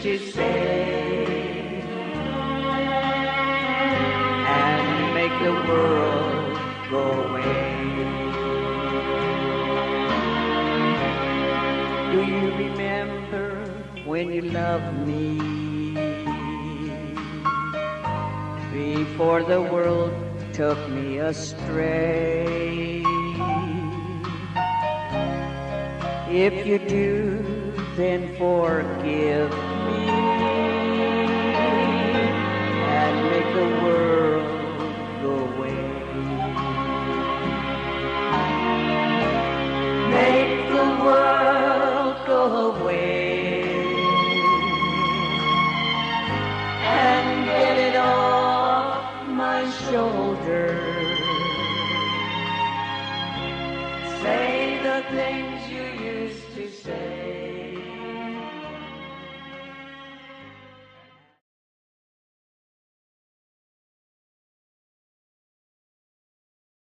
used to say, and make the world go away. Do you remember when you loved me? Before the world took me astray. If you do, then forgive me and make the world go away. Make the world go away and get it off my shoulder. Say the things you used to say.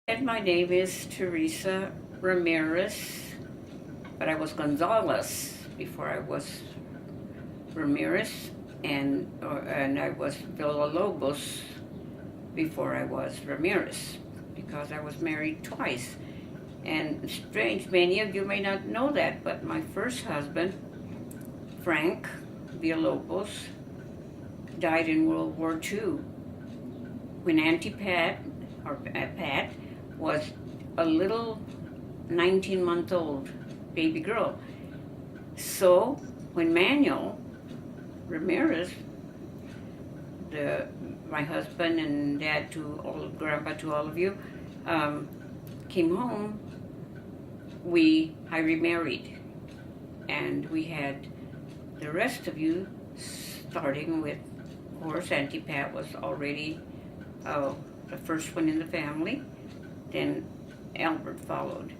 And my name is Teresa Ramirez, but I was Gonzalez before I was Ramirez, and I was Villalobos before I was Ramirez, because I was married twice. And strange, many of you may not know that, but my first husband, Frank Villalobos, died in World War II when Auntie Pat, or Pat, was a little 19-month-old baby girl. So when Manuel Ramirez, my husband and dad to all, grandpa to all of you, came home, I remarried, and we had the rest of you, starting with, of course, Auntie Pat was already the first one in the family. Then Albert followed.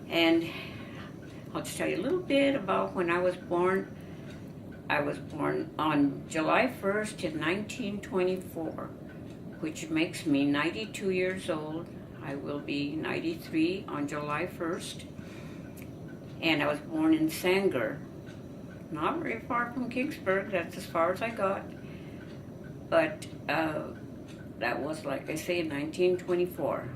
And I'll just tell you a little bit about when I was born. I was born on July 1st in 1924, which makes me 92 years old. I will be 93 on July 1st. And I was born in Sanger, not very far from Kingsburg. That's as far as I got. But that was, like I say, in 1924.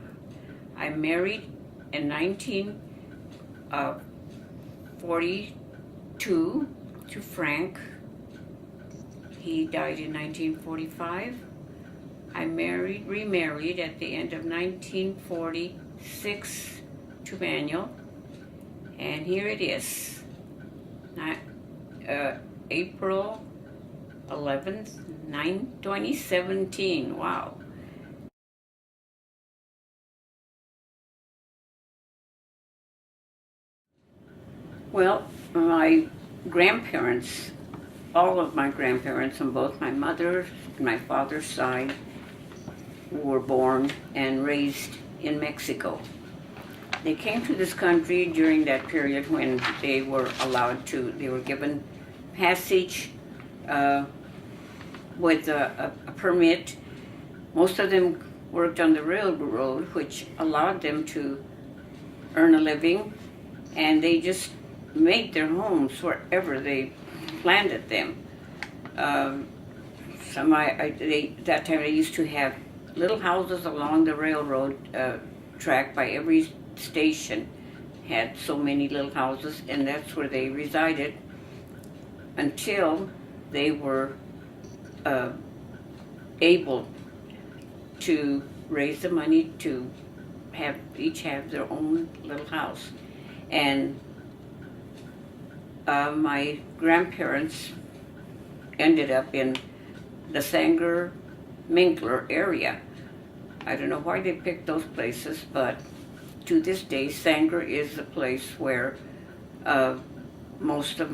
I married in 1942 to Frank. He died in 1945. I remarried at the end of 1946 to Manuel. And here it is, April 11th, 2017. Wow. Well, my grandparents, all of my grandparents on both my mother's and my father's side, were born and raised in Mexico. They came to this country during that period when they were they were given passage with a permit. Most of them worked on the railroad, which allowed them to earn a living, and they just made their homes wherever they planted them. That time they used to have little houses along the railroad track. By every station had so many little houses, and that's where they resided until they were able to raise the money to each have their own little house. And my grandparents ended up in the Sanger-Minkler area. I don't know why they picked those places, but to this day, Sanger is the place where most of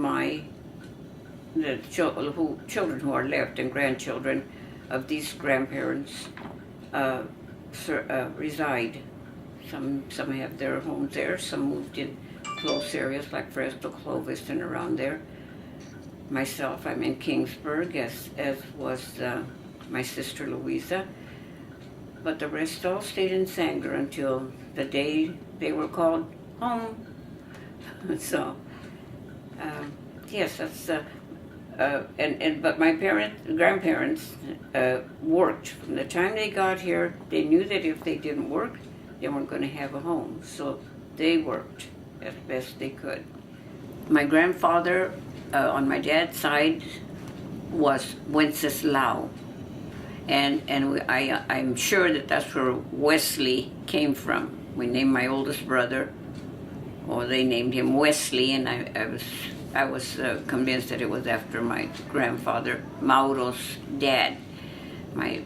the children who are left and grandchildren of these grandparents reside. Some have their homes there, some moved in close areas like Fresno, Clovis, and around there. Myself, I'm in Kingsburg, as was my sister Louisa. But the rest all stayed in Sanger until the day they were called home. So, yes, that's But my grandparents worked. From the time they got here, they knew that if they didn't work, they weren't going to have a home. So they worked as best they could. My grandfather on my dad's side was Wenceslao. I'm sure that that's where Wesley came from. We named my oldest brother, or they named him Wesley, and I was convinced that it was after my grandfather Mauro's dad, my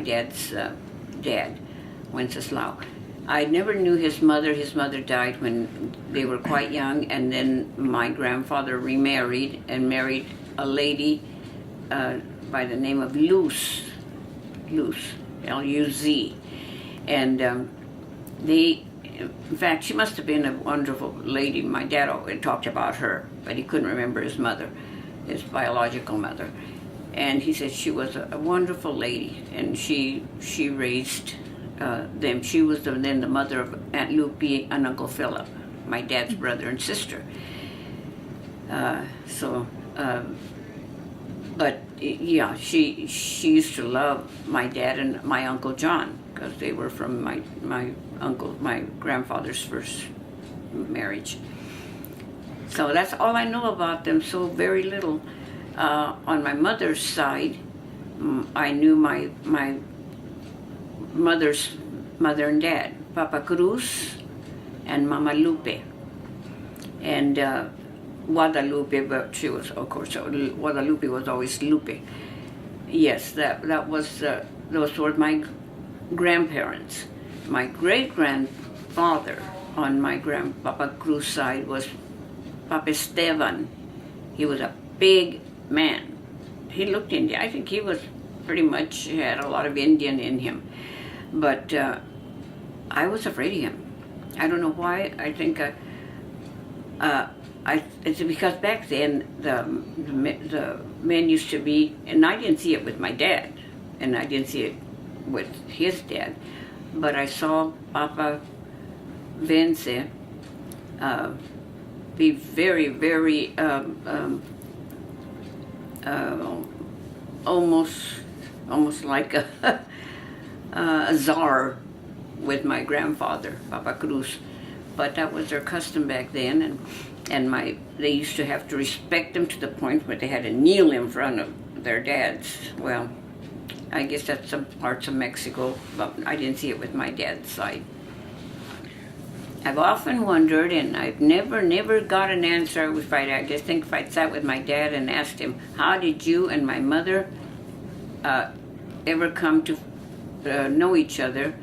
dad's dad, Wenceslao. I never knew his mother. His mother died when they were quite young, and then my grandfather remarried and married a lady by the name of Luz, L-U-Z. And in fact, she must have been a wonderful lady. My dad always talked about her, but he couldn't remember his mother, his biological mother. And he said she was a wonderful lady, and she raised them. She was then the mother of Aunt Lupe and Uncle Philip, my dad's brother and sister. But yeah, she used to love my dad and my Uncle John, because they were from my grandfather's first marriage. So that's all I know about them, so very little. On my mother's side, I knew my mother's mother and dad, Papa Cruz and Mama Lupe. And Guadalupe, but she was, of course, Guadalupe was always Lupe. Yes, those were my grandparents. My great-grandfather on my Grandpapa Cruz side was Papa Esteban. He was a big man. He looked Indian. I think he was pretty much, had a lot of Indian in him. But I was afraid of him. I don't know why. I think it's because back then the men used to be, and I didn't see it with my dad, and I didn't see it with his dad, but I saw Papa Vence be very, very almost like a czar with my grandfather, Papa Cruz. But that was their custom back then, and they used to have to respect them to the point where they had to kneel in front of their dads. Well, I guess that's some parts of Mexico, but I didn't see it with my dad's side. I've often wondered, and I've never got an answer. I just think if I'd sat with my dad and asked him, how did you and my mother ever come to know each other?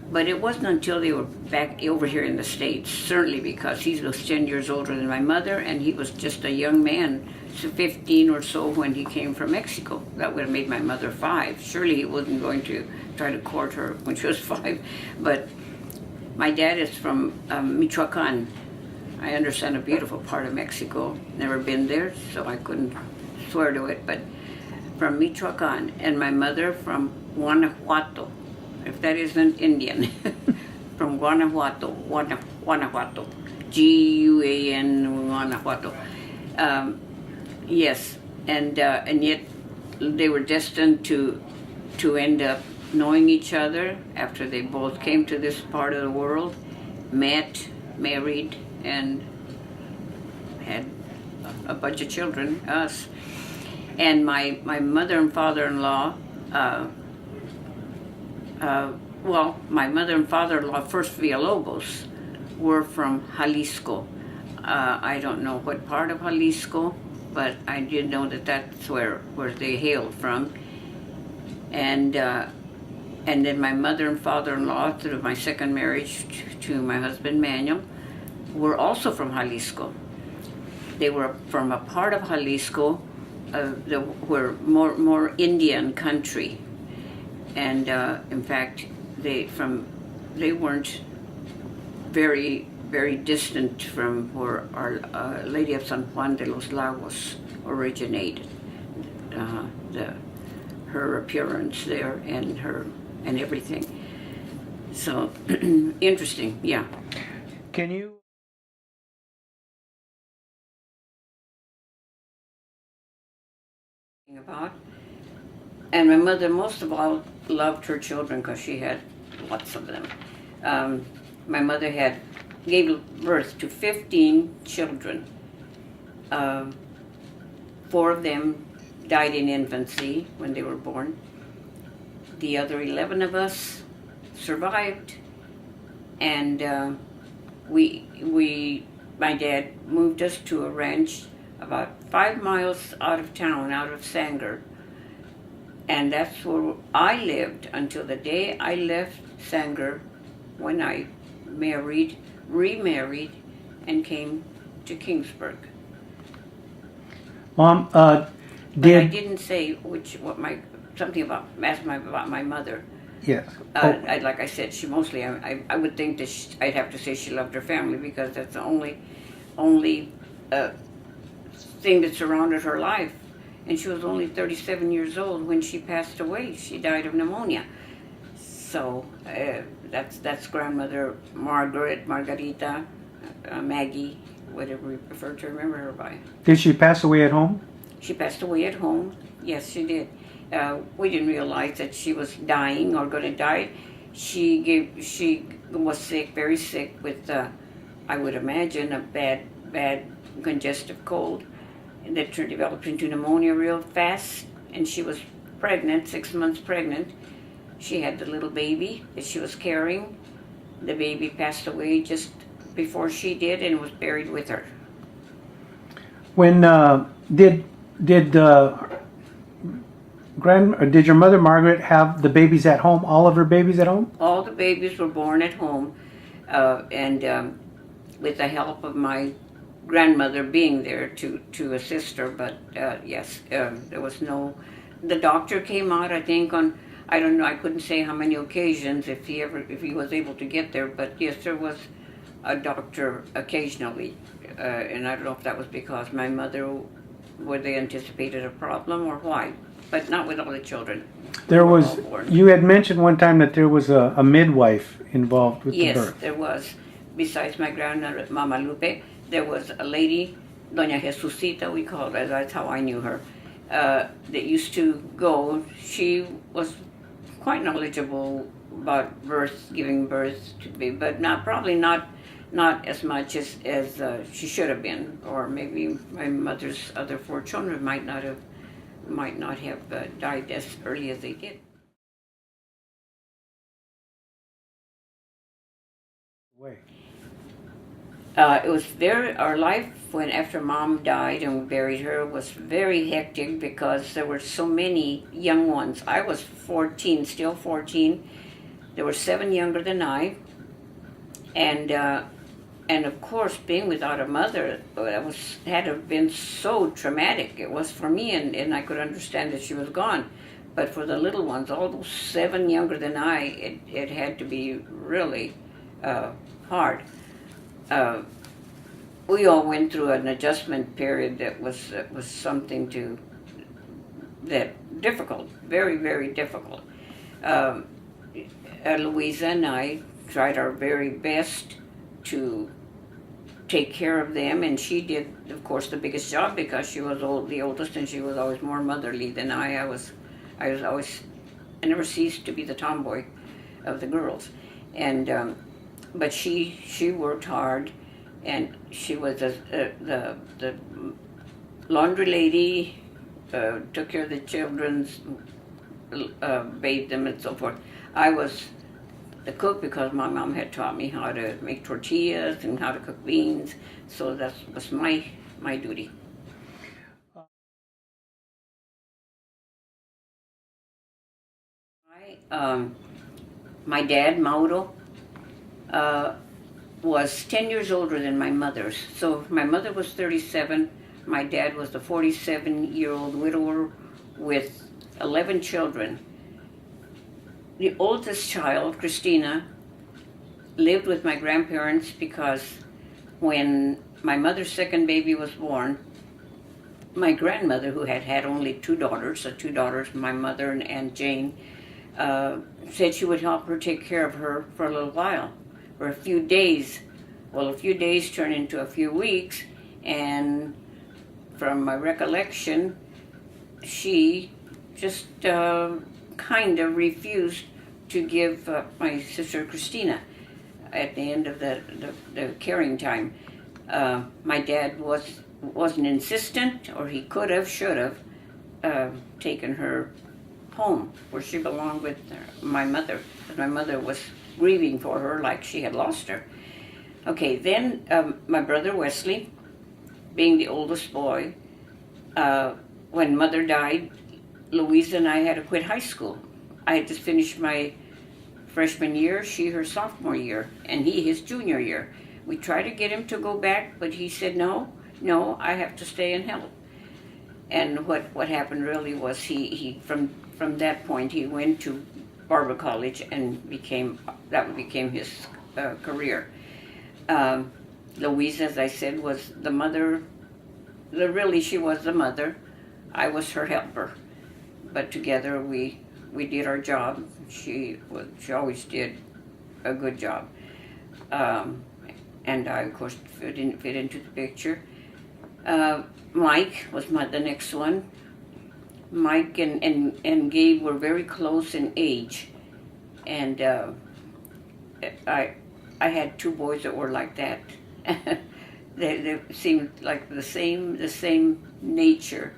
But it wasn't until they were back over here in the States, certainly because he was 10 years older than my mother, and he was just a young man, so 15 or so when he came from Mexico. That would have made my mother 5. Surely he wasn't going to try to court her when she was 5. But my dad is from Michoacan. I understand a beautiful part of Mexico. Never been there, so I couldn't swear to it, but from Michoacan. And my mother from Guanajuato, if that isn't Indian, from Guanajuato, Guan, Guanajuato. Yes, and yet they were destined to end up knowing each other after they both came to this part of the world, met, married, and had a bunch of children, us. And my mother and father-in-law, my mother and father-in-law, first Villalobos, were from Jalisco. I don't know what part of Jalisco, but I did know that that's where they hailed from. And then my mother and father-in-law, through my second marriage to my husband Manuel, were also from Jalisco. They were from a part of Jalisco that were more Indian country, and in fact they weren't very, very distant from where Our Lady of San Juan de los Lagos originated. Her appearance there and everything. So interesting, yeah. Can you about. And my mother, most of all, loved her children because she had lots of them. My mother gave birth to 15 children. 4 of them died in infancy when they were born. The other 11 of us survived, and my dad moved us to a ranch about 5 miles out of town, out of Sanger, and that's where I lived until the day I left Sanger, when I remarried, and came to Kingsburg. Mom, But I didn't say something about my mother. Yes. Like I said, she mostly, I would think that I'd have to say she loved her family, because that's the only thing that surrounded her life. And she was only 37 years old when she passed away. She died of pneumonia. So that's grandmother Margarita, Maggie, whatever we prefer to remember her by. Did she pass away at home? She passed away at home. Yes, she did. We didn't realize that she was dying or going to die. She was sick, very sick, with I would imagine a bad congestive cold that developed into pneumonia real fast. And she was pregnant, 6 months pregnant. She had the little baby that she was carrying. The baby passed away just before she did, and was buried with her. When did your mother Margaret have the babies at home? All of her babies at home? All the babies were born at home, and with the help of my grandmother being there to assist her. But yes, there was no. The doctor came out, I think, on, I don't know, I couldn't say how many occasions, if he was able to get there. But yes, there was a doctor occasionally, and I don't know if that was because my mother, where they anticipated a problem or why, but not with all the children. You had mentioned one time that there was a midwife involved with the birth. Yes, there was. Besides my grandmother, Mama Lupe, there was a lady, Doña Jesusita, we called her, that's how I knew her, that used to go. She was quite knowledgeable about giving birth to be, but probably not as much as she should have been, or maybe my mother's other 4 children might not have died as early as they did. It was our life after Mom died and we buried her was very hectic, because there were so many young ones. I was 14, still 14. There were 7 younger than I, and of course, being without a mother had to have been so traumatic. It was for me, and I could understand that she was gone. But for the little ones, all those 7 younger than I, it had to be really hard. We all went through an adjustment period that was something difficult, very, very difficult. Louisa and I tried our very best to take care of them, and she did, of course, the biggest job, because she was the oldest, and she was always more motherly than I. I never ceased to be the tomboy of the girls, and but she worked hard, and she was the laundry lady, took care of the children, bathed them, and so forth. I was the cook, because my mom had taught me how to make tortillas and how to cook beans, so that was my duty. My dad, Mauro, was 10 years older than my mother's. So my mother was 37, my dad was the 47-year-old widower with 11 children. The oldest child, Christina, lived with my grandparents, because when my mother's second baby was born, my grandmother, who had only 2 daughters, my mother and Jane, said she would help her take care of her for a little while, for a few days. Well, a few days turned into a few weeks, and from my recollection, she just kind of refused to give my sister Christina at the end of the caring time. My dad wasn't insistent, or he could have, should have taken her home where she belonged with my mother, because my mother was grieving for her like she had lost her. Okay, then my brother Wesley, being the oldest boy, when mother died, Louisa and I had to quit high school. I had just finished my freshman year, she her sophomore year, and he his junior year. We tried to get him to go back, but he said, no, I have to stay and help. And what happened really was he from that point he went to Barber College and became his career. Louise, as I said, was the mother. Really, she was the mother. I was her helper, but together we did our job. She always did a good job, and I of course fit into the picture. Mike was the next one. Mike and Gabe were very close in age, and I had two boys that were like that. they seemed like the same nature.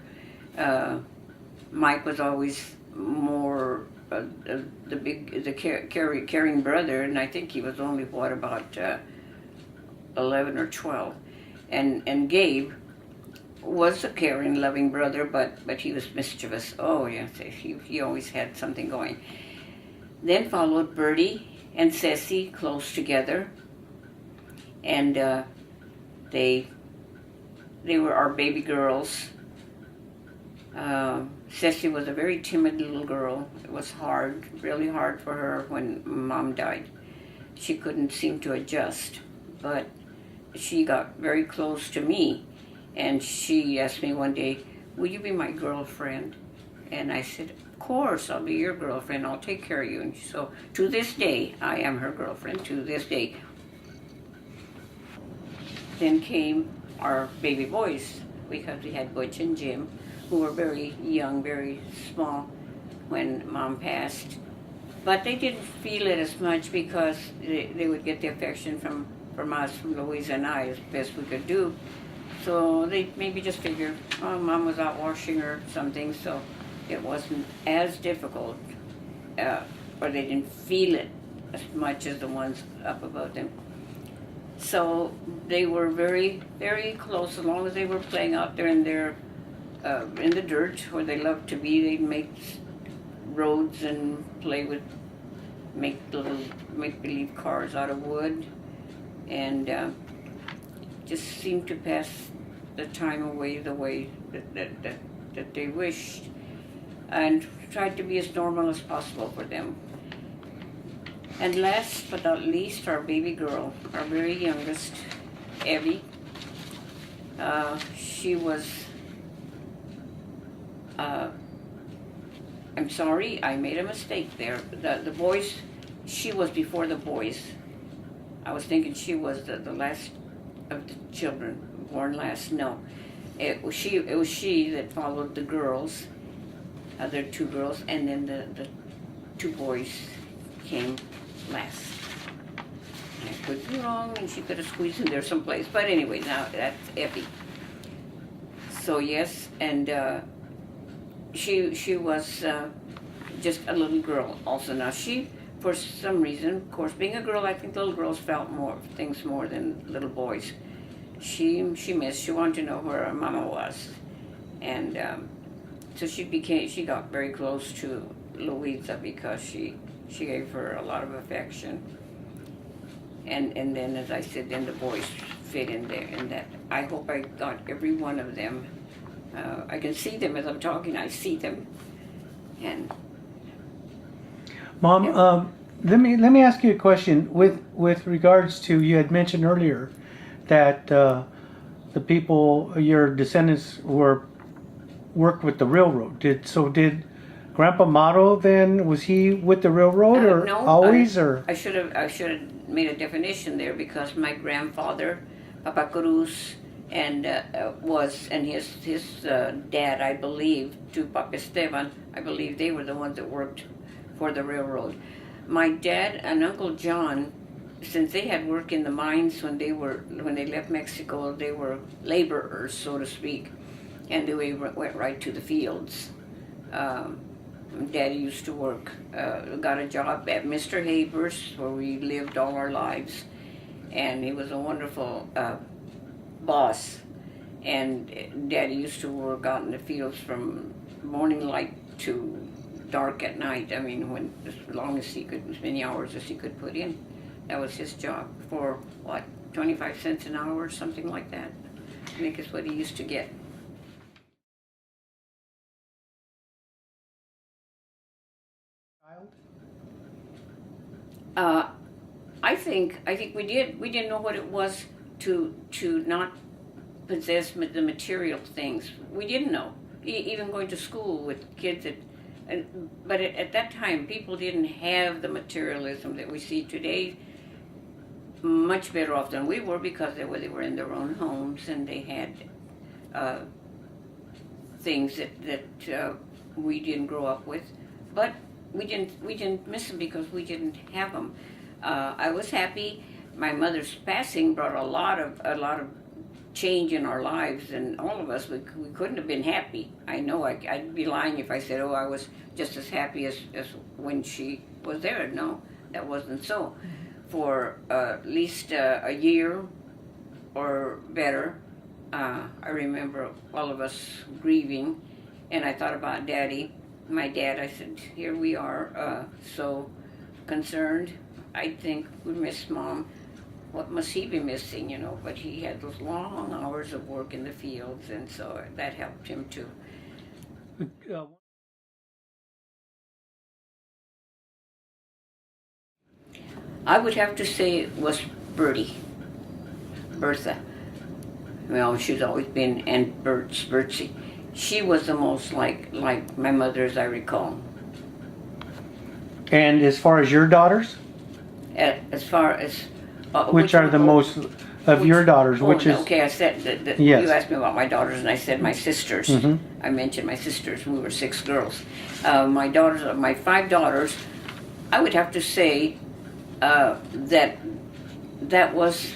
Mike was always more the caring brother, and I think he was only about 11 or 12, and Gabe was a caring, loving brother, but he was mischievous. Oh yes, he always had something going. Then followed Bertie and Ceci, close together, and they were our baby girls. Ceci was a very timid little girl. It was hard, really hard for her when Mom died. She couldn't seem to adjust, but she got very close to me, and she asked me one day, "Will you be my girlfriend?" And I said, "Of course, I'll be your girlfriend. I'll take care of you." And so to this day, I am her girlfriend, to this day. Then came our baby boys, because we had Butch and Jim, who were very young, very small when Mom passed. But they didn't feel it as much because they would get the affection from us, from Louisa and I, as best we could do. So they maybe just figured, oh, Mom was out washing or something, so it wasn't as difficult, or they didn't feel it as much as the ones up above them. So they were very, very close. As long as they were playing out there in the dirt where they loved to be, they'd make roads and play with, make little make-believe cars out of wood, and just seemed to pass the time away the way that they wished, and tried to be as normal as possible for them. And last but not least, our baby girl, our very youngest, Evie. She was, I'm sorry, I made a mistake there. The boys, she was before the boys. I was thinking she was the last of the children, born last. No, it was she that followed the girls, other two girls, and then the two boys came last. I could be wrong, and she could have squeezed in there someplace. But anyway, now that's Effie. So yes, and she was just a little girl also. Now she, for some reason, of course, being a girl, I think little girls felt things more than little boys. She wanted to know where her mama was, and so she got very close to Louisa because she gave her a lot of affection. And then, as I said, then the boys fit in there, and that I hope I got every one of them. I can see them as I'm talking. I see them, and Mom, let me ask you a question with regards to, you had mentioned earlier that the people, your descendants, worked with the railroad. Did Grandpa Mato then, was he with the railroad or no, always or? I should have made a definition there, because my grandfather, Papa Cruz, and his dad, I believe, Tupac Esteban, I believe they were the ones that worked for the railroad. My dad and Uncle John, since they had worked in the mines when they left Mexico, they were laborers, so to speak, and they went right to the fields. Daddy used to work, got a job at Mr. Haber's, where we lived all our lives, and he was a wonderful boss. And Daddy used to work out in the fields from morning light to dark at night. I mean, when as long as he could, as many hours as he could put in. That was his job for what, 25 cents an hour or something like that. I think is what he used to get. I think we didn't know what it was to not possess the material things. We didn't know. Even going to school with kids but at that time people didn't have the materialism that we see today. Much better off than we were, because they were in their own homes and they had things that we didn't grow up with. But we didn't miss them because we didn't have them. I was happy. My mother's passing brought a lot of change in our lives, and all of us we couldn't have been happy. I know I'd be lying if I said, oh, I was just as happy as when she was there. No, that wasn't so. For at least a year or better, I remember all of us grieving, and I thought about Daddy. My dad, I said, here we are, so concerned. I think we miss Mom. What must he be missing, you know? But he had those long hours of work in the fields, and so that helped him too. I would have to say it was Bertha. Well, she's always been Aunt Bertsy. She was the most like my mother, as I recall. And as far as your daughters? As far as... which are the most of your daughters? Which is... Okay, I said that yes. You asked me about my daughters, and I said my sisters. Mm-hmm. I mentioned my sisters. We were 6 girls. My 5 daughters, I would have to say that was...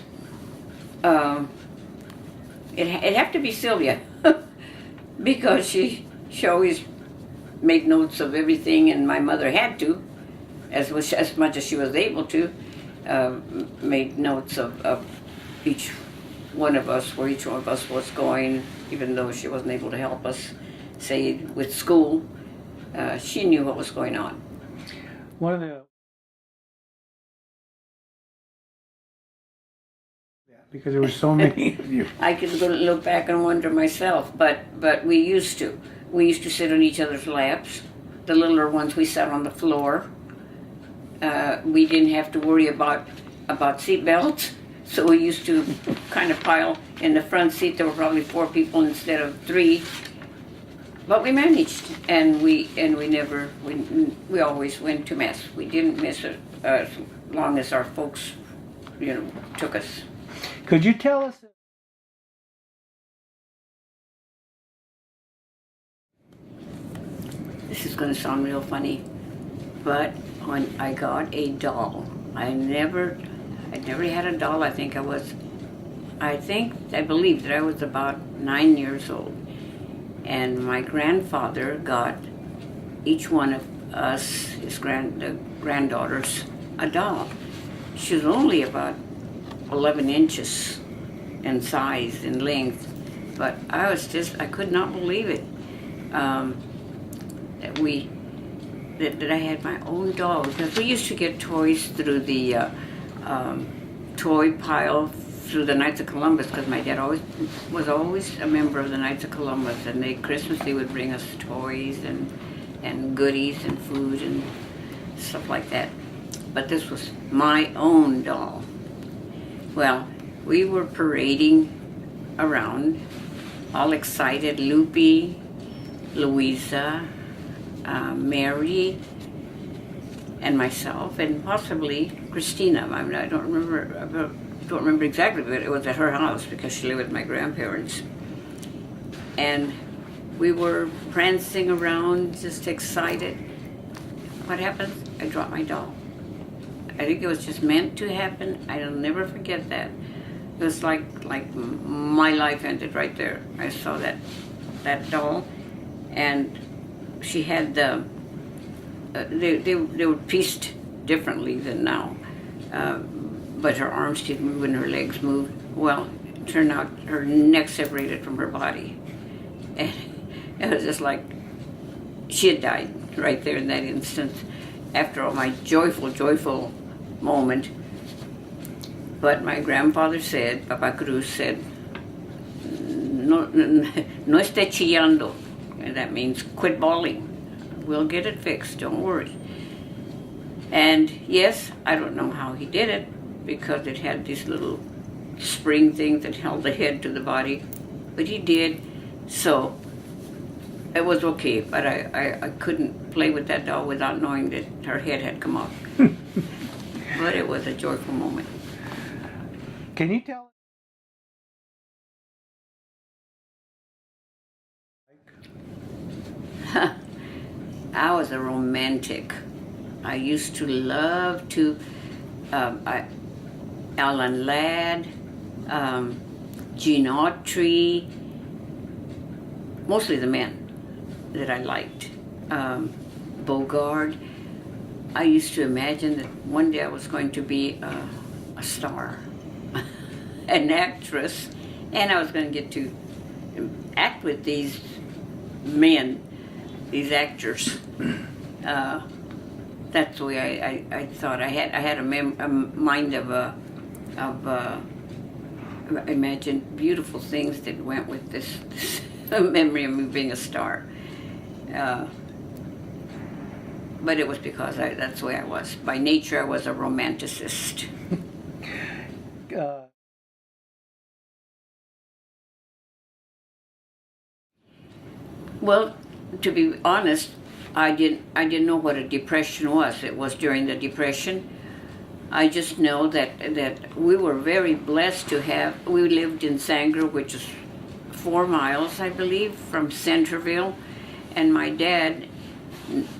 It'd have to be Sylvia, because she always made notes of everything, and my mother had to, as much as she was able to, made notes of each one of us, where each one of us was going, even though she wasn't able to help us, say, with school. She knew what was going on. One of the... because there were so many of you. I could look back and wonder myself, but we used to. We used to sit on each other's laps. The littler ones, we sat on the floor. We didn't have to worry about seat belts, so we used to kind of pile in the front seat. There were probably 4 people instead of 3, but we managed, and we always went to Mass. We didn't miss it as long as our folks, took us. Could you tell us? This is going to sound real funny, but when I got a doll, I never had a doll. I believe that I was about 9 years old, and my grandfather got each one of us, his granddaughters, a doll. She was only about 11 inches in size and length, but I could not believe it, that I had my own doll, because we used to get toys through the toy pile through the Knights of Columbus, because my dad was always a member of the Knights of Columbus, and Christmas they would bring us toys and goodies and food and stuff like that. But this was my own doll. Well, we were parading around, all excited. Lupe, Louisa, Mary, and myself, and possibly Christina. I don't remember. don't remember exactly, but it was at her house because she lived with my grandparents. And we were prancing around, just excited. What happened? I dropped my doll. I think it was just meant to happen. I'll never forget that. It was like my life ended right there. I saw that doll, and she had the. They were pieced differently than now, but her arms didn't move and her legs moved. Well, it turned out her neck separated from her body, and it was just like she had died right there in that instant. After all my joyful moment. But my grandfather said, Papa Cruz said, no esté chillando. And that means quit bawling. We'll get it fixed, don't worry. And yes, I don't know how he did it, because it had these little spring things that held the head to the body. But he did, so it was okay. But I couldn't play with that doll without knowing that her head had come off. But it was a joyful moment. Can you tell? I was a romantic. I used to love to, Alan Ladd, Gene Autry, mostly the men that I liked. Bogart. I used to imagine that one day I was going to be a star, an actress, and I was going to get to act with these men, these actors. That's the way I thought. I had a mind of I imagined beautiful things that went with this memory of me being a star. But it was because that's the way I was. By nature, I was a romanticist. Well, to be honest, I didn't know what a depression was. It was during the Depression. I just know that we were very blessed to have. We lived in Sanger, which is 4 miles, I believe, from Centerville, and my dad,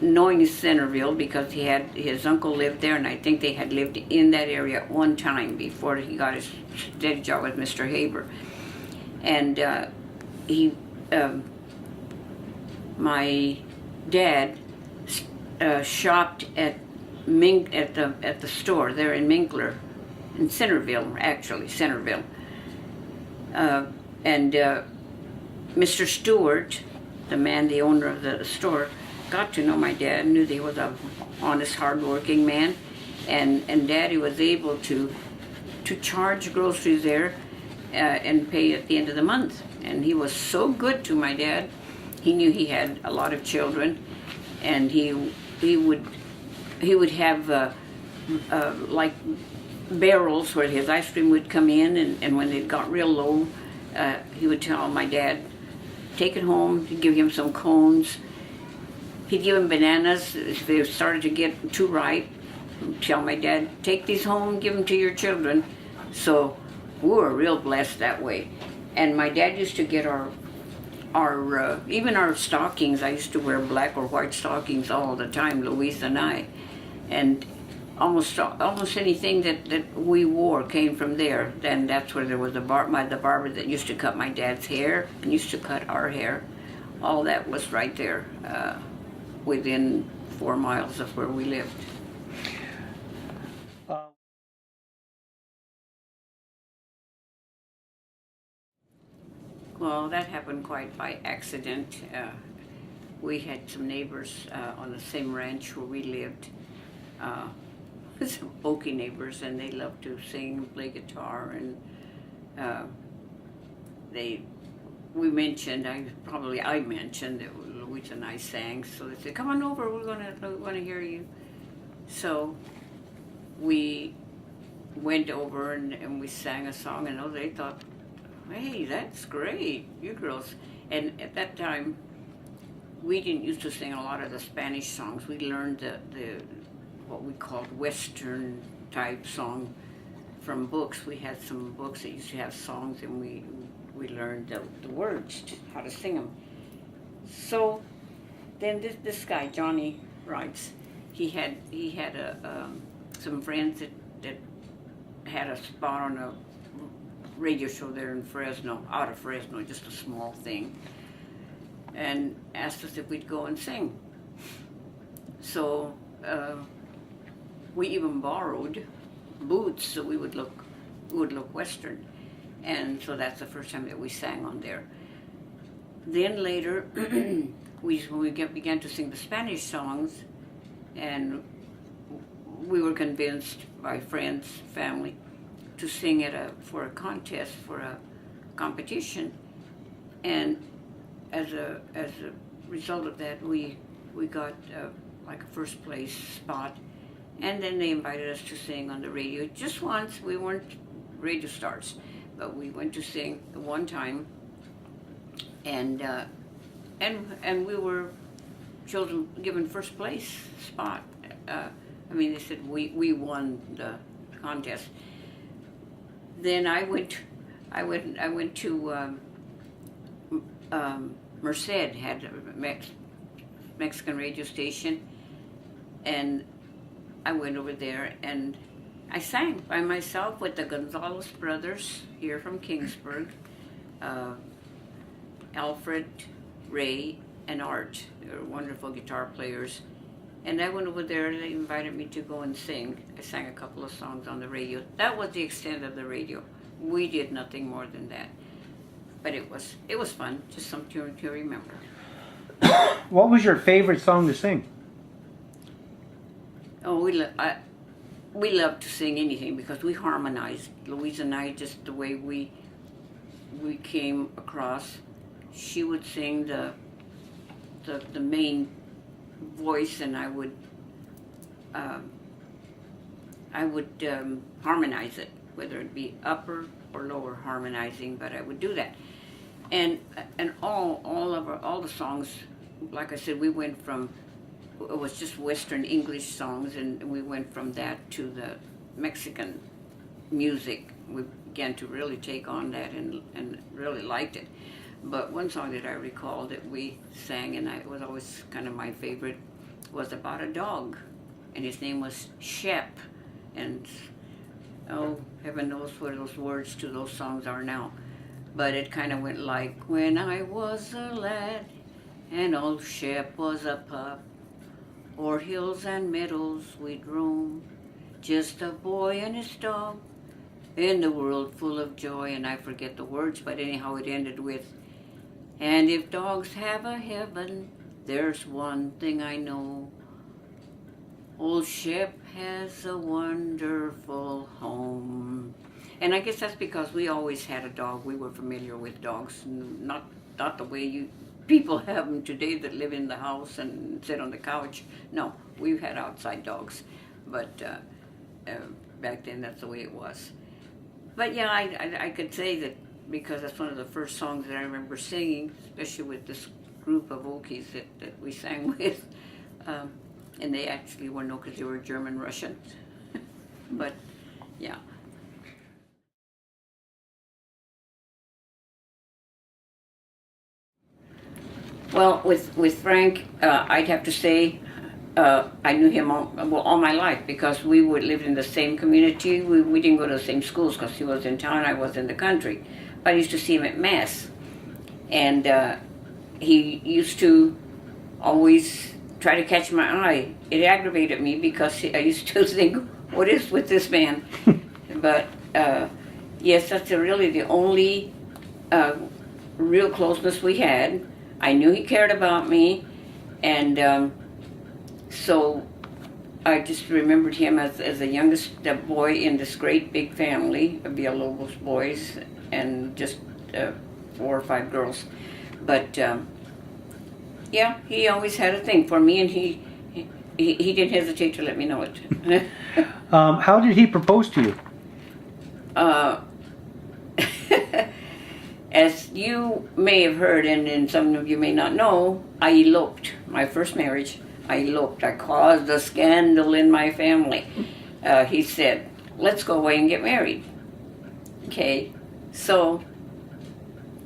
knowing Centerville because his uncle lived there, and I think they had lived in that area at one time before he got his steady job with Mr. Haber, and he. My dad shopped at the store there in Minkler, in Centerville, actually Centerville, and Mr. Stewart, the owner of the store, got to know my dad, knew that he was a honest, hard-working man, and Daddy was able to charge groceries there and pay at the end of the month, and he was so good to my dad. He knew he had a lot of children, and he would have like barrels where his ice cream would come in, and when it got real low, he would tell my dad, take it home. He'd give him some cones. He'd give him bananas if they started to get too ripe. He'd tell my dad, take these home, give them to your children. So we were real blessed that way. And my dad used to get our even our stockings. I used to wear black or white stockings all the time, Louise and I, and almost anything that we wore came from there. Then that's where there was the barber that used to cut my dad's hair and used to cut our hair. All that was right there, within 4 miles of where we lived. Well, that happened quite by accident. We had some neighbors on the same ranch where we lived, some Okie neighbors, and they loved to sing and play guitar, and I mentioned that Louise and I sang, so they said, come on over, we want to hear you. So we went over and we sang a song, and they thought, hey, that's great, you girls. And at that time, we didn't used to sing a lot of the Spanish songs. We learned the what we called Western type song from books. We had some books that used to have songs, and we learned the words, how to sing them. So then this guy, Johnny Wrights, he had some friends that had a spot on a radio show there in Fresno, out of Fresno, just a small thing, and asked us if we'd go and sing. So we even borrowed boots so we would look Western, and so that's the first time that we sang on there. Then later, when we began to sing the Spanish songs, and we were convinced by friends, family, to sing for a contest, for a competition, and as a result of that, we got like a first place spot, and then they invited us to sing on the radio just once. We weren't radio stars, but we went to sing one time, and we were given first place spot. I mean, they said we won the contest. Then I went to Merced, had a Mexican radio station, and I went over there and I sang by myself with the Gonzalez brothers here from Kingsburg, Alfred, Ray, and Art. They were wonderful guitar players. And I went over there, they invited me to go and sing. I sang a couple of songs on the radio. That was the extent of the radio. We did nothing more than that. But it was fun, just something to remember. What was your favorite song to sing? Oh, we love to sing anything because we harmonized. Louise and I, just the way we came across, she would sing the main voice, and I would harmonize it, whether it be upper or lower harmonizing, but I would do that. And all the songs, like I said, we went from, it was just Western English songs, and we went from that to the Mexican music. We began to really take on that and really liked it. But one song that I recall that we sang, and it was always kind of my favorite, was about a dog, and his name was Shep. And oh, heaven knows what those words to those songs are now. But it kind of went like, when I was a lad, and old Shep was a pup, o'er hills and meadows we'd roam, just a boy and his dog, in the world full of joy. And I forget the words, but anyhow it ended with, and if dogs have a heaven, there's one thing I know, old Shep has a wonderful home. And I guess that's because we always had a dog. We were familiar with dogs, not the way people have them today that live in the house and sit on the couch. No, we've had outside dogs, but back then that's the way it was. But yeah, I could say that because that's one of the first songs that I remember singing, especially with this group of Okies that we sang with. And they actually were because they were German Russian. But yeah. Well, with Frank, I'd have to say I knew him all my life because we lived in the same community. We didn't go to the same schools because he was in town, I was in the country. But I used to see him at Mass. And he used to always try to catch my eye. It aggravated me because I used to think, what is with this man? But yes, that's really the only real closeness we had. I knew he cared about me, and so I just remembered him as the youngest boy in this great big family of Villalobos boys, and just 4 or 5 girls. But yeah, he always had a thing for me, and he didn't hesitate to let me know it. How did he propose to you? As you may have heard, and some of you may not know, I eloped. My first marriage, I eloped. I caused a scandal in my family. He said, let's go away and get married. Okay, so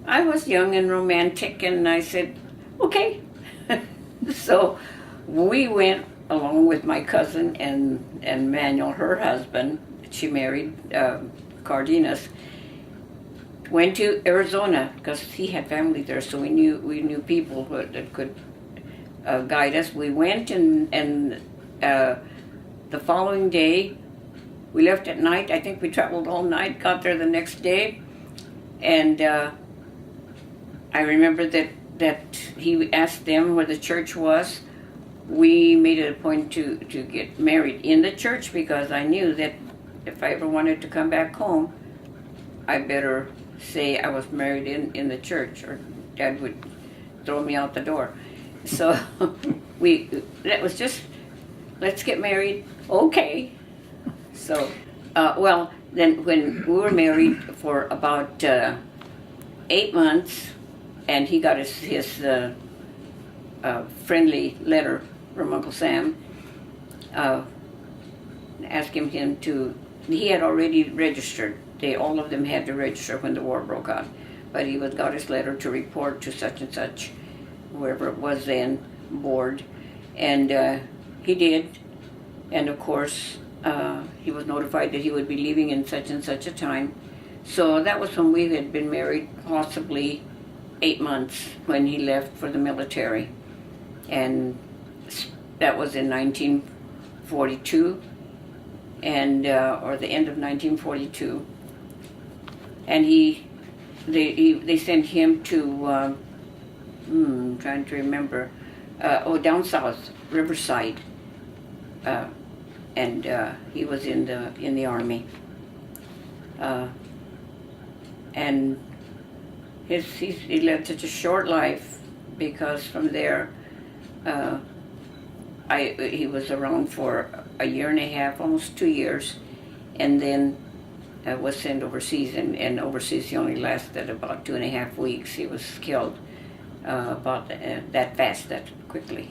I was young and romantic, and I said, okay. So we went along with my cousin and Manuel, her husband. She married Cardenas. Went to Arizona because he had family there, so we knew people that could guide us. We went, and the following day we left at night. I think we traveled all night, got there the next day, and I remember that he asked them where the church was. We made it a point to get married in the church because I knew that if I ever wanted to come back home, I better say I was married in the church, or Dad would throw me out the door. So that was just, let's get married, okay. So, well, then when we were married for about 8 months, and he got his friendly letter from Uncle Sam, asking him to, he had already registered. All of them had to register when the war broke out. But he got his letter to report to such and such, wherever it was then, board. And he did. And of course, he was notified that he would be leaving in such and such a time. So that was when we had been married, possibly 8 months, when he left for the military. And that was in 1942, and or the end of 1942. And they sent him to trying to remember, down south, Riverside, and he was in the army, and he led such a short life because from there. He was around for a year and a half, almost 2 years, and then was sent overseas, and overseas he only lasted about 2.5 weeks. He was killed about that fast, that quickly.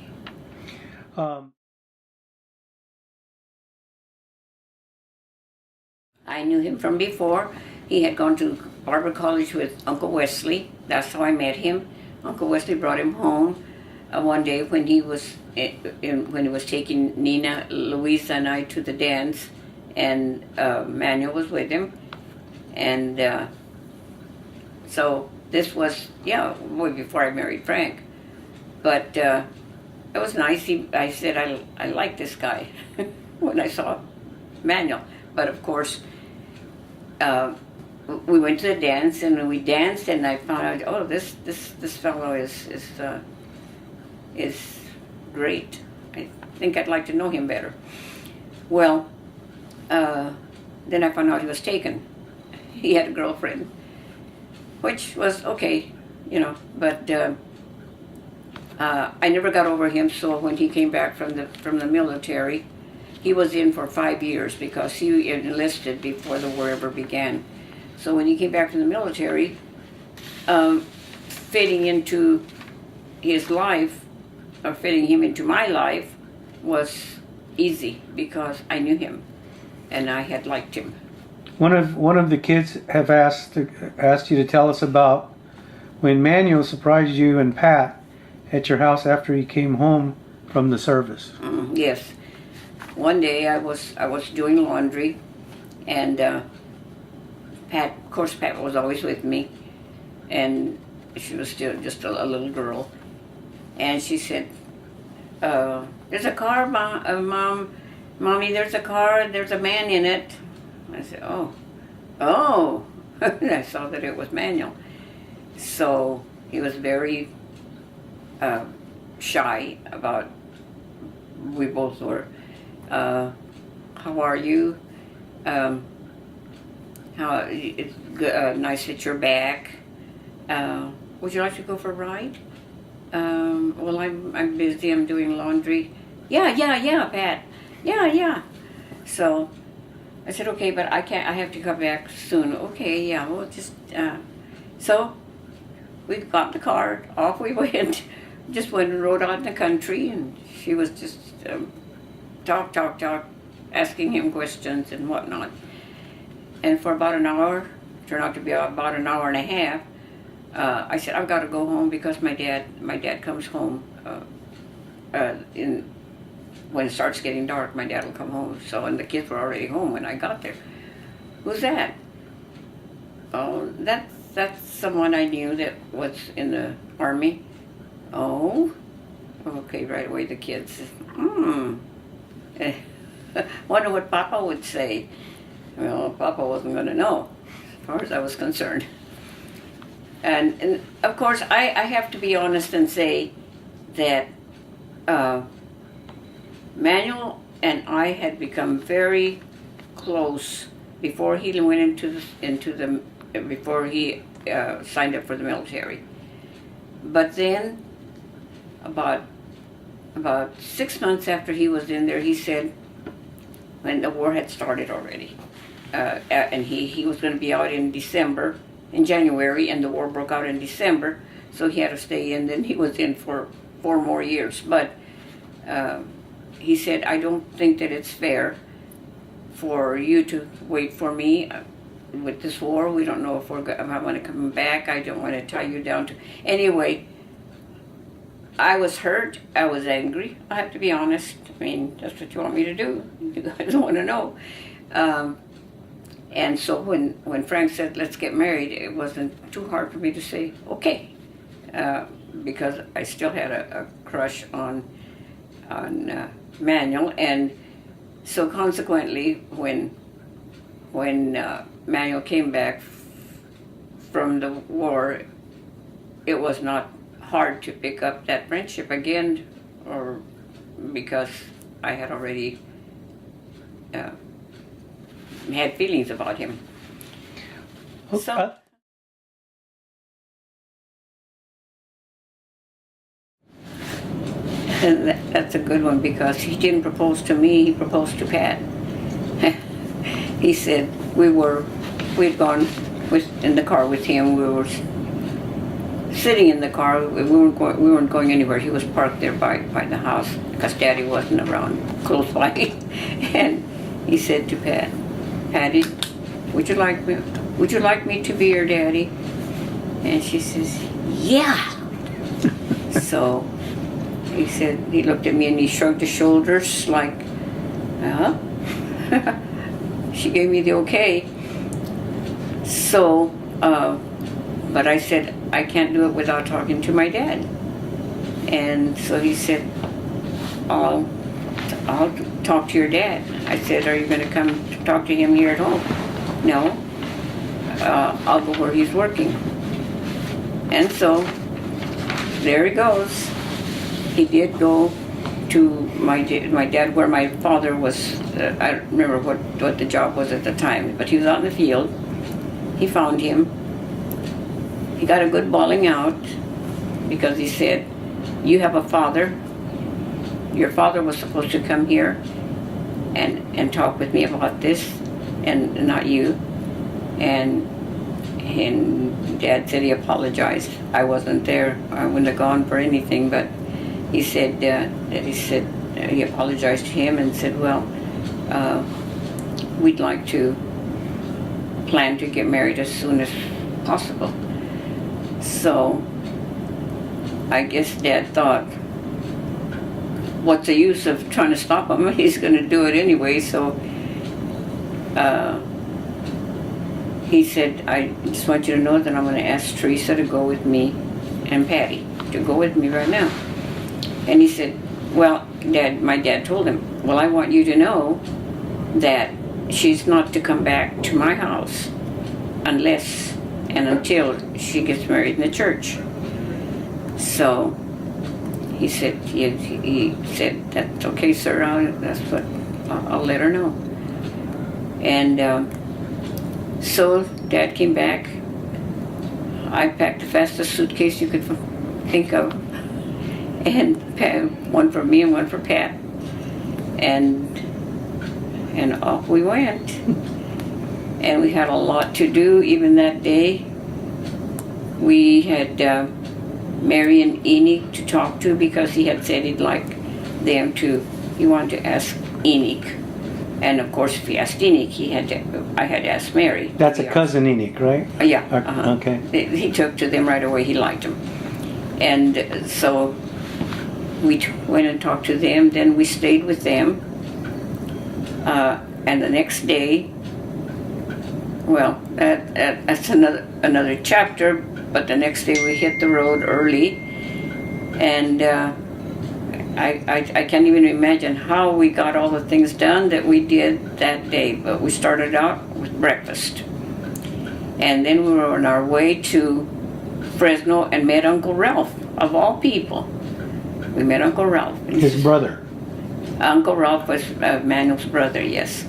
I knew him from before. He had gone to Barber College with Uncle Wesley. That's how I met him. Uncle Wesley brought him home one day when he was taking Nina, Louisa, and I to the dance, and Manuel was with him, and so this was way before I married Frank, but it was nice. I said I like this guy when I saw Manuel, but of course we went to the dance, and we danced, and I found out, oh, this fellow is great. I think I'd like to know him better. Well, then I found out he was taken. He had a girlfriend, which was okay, but I never got over him. So when he came back from the military, he was in for 5 years because he enlisted before the war ever began. So when he came back from the military, fitting into his life, or fitting him into my life, was easy because I knew him and I had liked him. One of the kids have asked you to tell us about when Manuel surprised you and Pat at your house after he came home from the service. Yes. One day I was doing laundry, and Pat, of course, Pat was always with me, and she was still just a little girl, and she said, "There's a car, Mom, Mommy. There's a car. There's a man in it." I said, "Oh." And I saw that it was Manuel. So he was very shy about. We both were. How are you? How it's good, nice that you're back. Would you like to go for a ride? Well, I'm busy. I'm doing laundry. Yeah, Pat. Yeah. So I said, okay, but I can't. I have to come back soon. Okay, yeah. Well, just so we got in the car. Off we went. Just went and rode out in the country, and she was just talk, asking him questions and whatnot. And for about an hour, turned out to be about an hour and a half, I said, I've got to go home because my dad comes home when it starts getting dark. My dad will come home. So, and the kids were already home when I got there. Who's that? Oh, that's someone I knew that was in the Army. Oh, okay, right away the kids. Wonder what Papa would say. Well, Papa wasn't going to know, as far as I was concerned. And of course, I have to be honest and say that Manuel and I had become very close before he went before he signed up for the military. But then, about 6 months after he was in there, he said, when the war had started already, and he was going to be out in January, and the war broke out in December, so he had to stay in. Then he was in for 4 more years. But he said, I don't think that it's fair for you to wait for me with this war. We don't know if I'm going to come back. I don't want to tie you down to... Anyway, I was hurt. I was angry. I have to be honest. I mean, that's what you want me to do. You guys don't want to know. And so when Frank said, let's get married, it wasn't too hard for me to say, okay. Because I still had a crush on Manuel. And so consequently, when Manuel came back from the war, it was not hard to pick up that friendship again, or because I had already had feelings about him. So and that's a good one, because he didn't propose to me, he proposed to Pat. He said we'd gone in the car with him. We were sitting in the car. We weren't going anywhere. He was parked there by the house because Daddy wasn't around close by. And he said to Pat, Patty, would you like me to be your daddy? And she says, yeah. So he said, he looked at me and he shrugged his shoulders like, she gave me the okay. So, but I said, I can't do it without talking to my dad. And so he said, I'll talk to your dad. I said, are you going to come to talk to him here at home? No. I'll go where he's working. And so, there he goes. He did go to my dad, where my father was. I don't remember what the job was at the time, but he was out in the field. He found him. He got a good bawling out, because he said, you have a father. Your father was supposed to come here and talk with me about this, and not you. And Dad said he apologized. I wasn't there. I wouldn't have gone for anything, but he said he apologized to him and said, well, we'd like to plan to get married as soon as possible. So I guess Dad thought, what's the use of trying to stop him? He's going to do it anyway. So he said, I just want you to know that I'm going to ask Teresa to go with me, and Patty to go with me right now. And he said, well, Dad, my dad told him, well, I want you to know that she's not to come back to my house unless and until she gets married in the church. So he said, he said, that's okay, sir. I'll let her know. And so Dad came back. I packed the fastest suitcase you could think of, and one for me and one for Pat, and off we went. And we had a lot to do even that day. We had Mary and Enoch to talk to, because he had said he'd like them to, he wanted to ask Enoch And of course, if he asked Enoch, I had to ask Mary. That's a Yeah. cousin Enoch, right? Yeah. Okay. He took to them right away. He liked them. And so we went and talked to them. Then we stayed with them. And the next day, well, that's another chapter, but the next day we hit the road early. And I can't even imagine how we got all the things done that we did that day. But we started out with breakfast. And then we were on our way to Fresno and met Uncle Ralph, of all people. We met Uncle Ralph. His brother. Uncle Ralph was Manuel's brother, yes.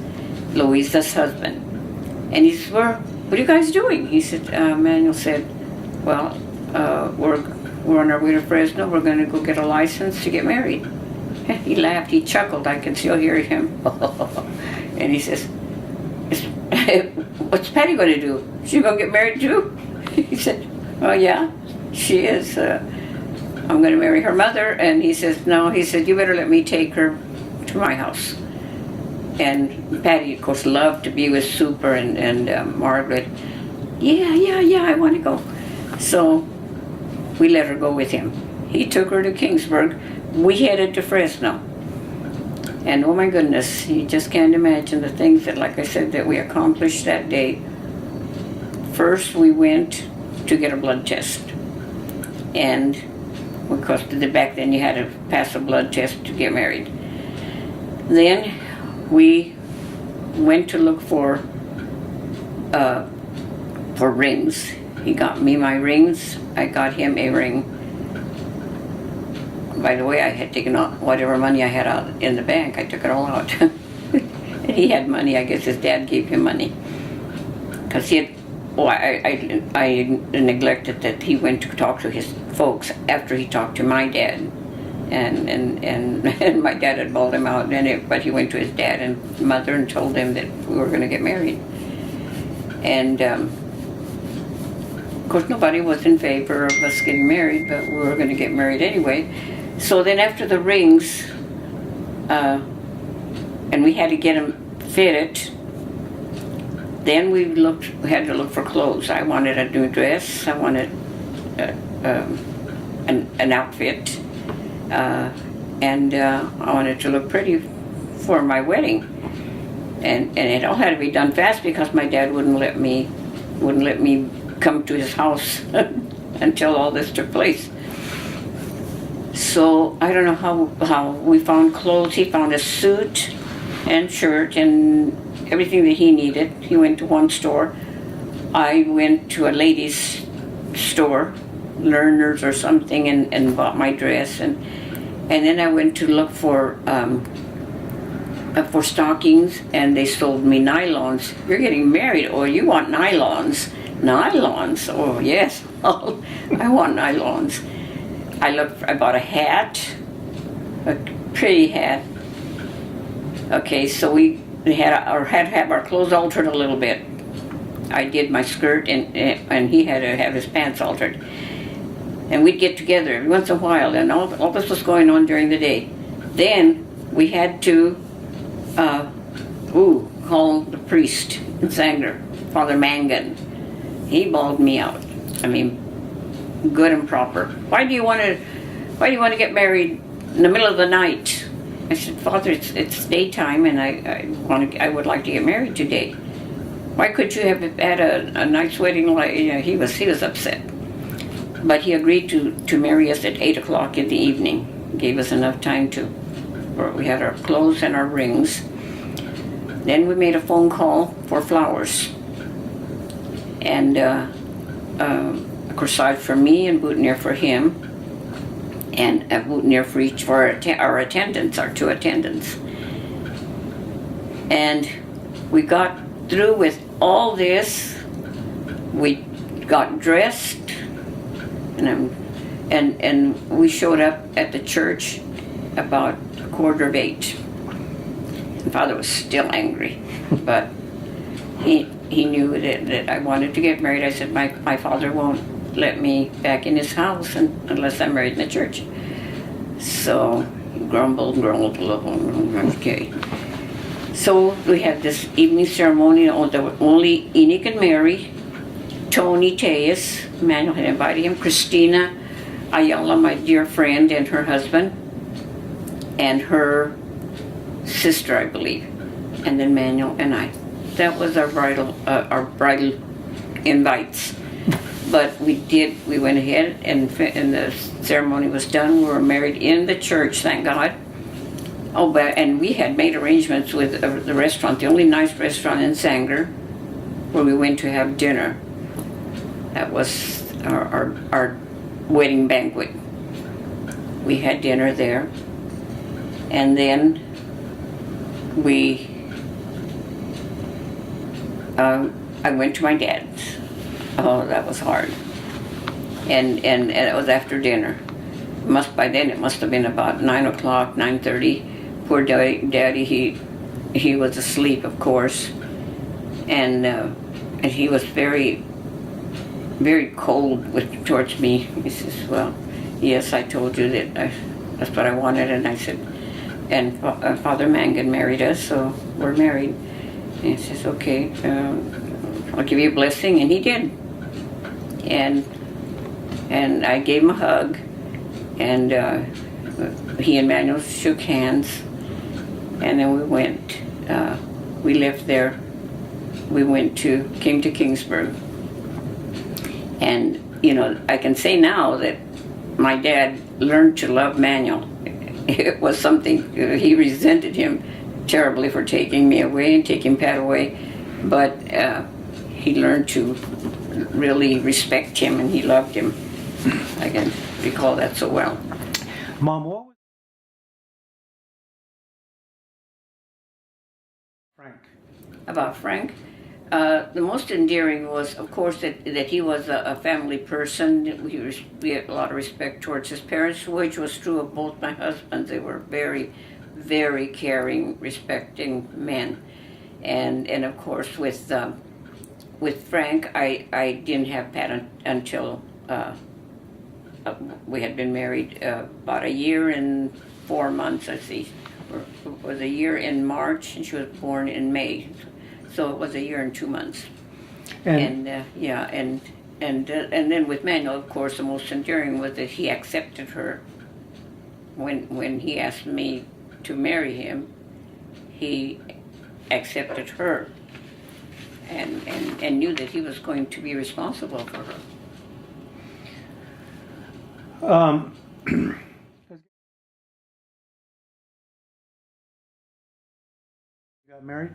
Louisa's husband. And he said, what are you guys doing? He said, Manuel said, well, we're on our way to Fresno. We're going to go get a license to get married. He laughed. He chuckled. I can still hear him. And he says, what's Patty going to do? She going to get married too? He said, oh yeah, she is. I'm going to marry her mother. And he says, no. He said, you better let me take her to my house. And Patty, of course, loved to be with Super and Margaret. Yeah, I want to go. So we let her go with him. He took her to Kingsburg. We headed to Fresno. And oh my goodness, you just can't imagine the things that, like I said, that we accomplished that day. First, we went to get a blood test. And because back then you had to pass a blood test to get married. Then we went to look for rings. He got me my rings. I got him a ring. By the way, I had taken out whatever money I had out in the bank. I took it all out. And he had money. I guess his dad gave him money. Because he had, I neglected that he went to talk to his folks after he talked to my dad. And my dad had bawled him out, but he went to his dad and mother and told them that we were going to get married. And of course, nobody was in favor of us getting married, but we were going to get married anyway. So then after the rings, and we had to get them fitted, then we had to look for clothes. I wanted a new dress. I wanted an outfit. And I wanted to look pretty for my wedding, and it all had to be done fast because my dad wouldn't let me come to his house until all this took place. So I don't know how we found clothes. He found a suit and shirt and everything that he needed. He went to one store. I went to a ladies' store, Lerner's or something, and bought my dress, and then I went to look for stockings, and they sold me nylons. You're getting married, or you want nylons? Nylons? Oh yes, I want nylons. I bought a hat, a pretty hat. Okay, so we had to have our clothes altered a little bit. I did my skirt, and he had to have his pants altered. And we'd get together every once in a while, and all this was going on during the day. Then we had to call the priest in Sanger, Father Mangan. He bawled me out. I mean, good and proper. Why do you want to get married in the middle of the night? I said, Father, it's daytime, and I would like to get married today. Why could you have had a nice wedding? He was upset. But he agreed to marry us at 8 o'clock in the evening. Gave us enough time we had our clothes and our rings. Then we made a phone call for flowers. And a corsage for me and boutonniere for him. And a boutonniere for each for our attendants, our two attendants. And we got through with all this. We got dressed. And we showed up at the church about 7:45. And Father was still angry, but he knew that I wanted to get married. I said, my father won't let me back in his house unless I'm married in the church. So he grumbled. Okay. So we had this evening ceremony. There were only Enoch and Mary, Tony Tejas, Manuel had invited him, Christina Ayala, my dear friend, and her husband, and her sister, I believe, and then Manuel and I. That was our bridal invites. But we went ahead and the ceremony was done. We were married in the church, thank God. Oh, and we had made arrangements with the restaurant, the only nice restaurant in Sanger, where we went to have dinner. That was our wedding banquet. We had dinner there. And then I went to my dad's. Oh, that was hard. And it was after dinner. By then it must have been about 9 o'clock, 9:30. Poor Daddy, he was asleep, of course, and he was very, very cold towards me. He says, "Well, yes, I told you that that's what I wanted," and I said, and Father Mangan married us, so we're married. And he says, "Okay, I'll give you a blessing," and he did. And I gave him a hug, and he and Manuel shook hands, and then we left there. We came to Kingsburg. And, I can say now that my dad learned to love Manuel. It was something, he resented him terribly for taking me away and taking Pat away, but he learned to really respect him, and he loved him. I can recall that so well. Mom, what was Frank? About Frank, the most endearing was, of course, that he was a family person. We had a lot of respect towards his parents, which was true of both my husbands. They were very, very caring, respecting men. And of course, with Frank, I didn't have Pat until we had been married about a year and 4 months, I see. It was a year in March, and she was born in May. So it was a year and 2 months. And then with Manuel, of course, the most enduring was that he accepted her. When he asked me to marry him, he accepted her and knew that he was going to be responsible for her. You got married?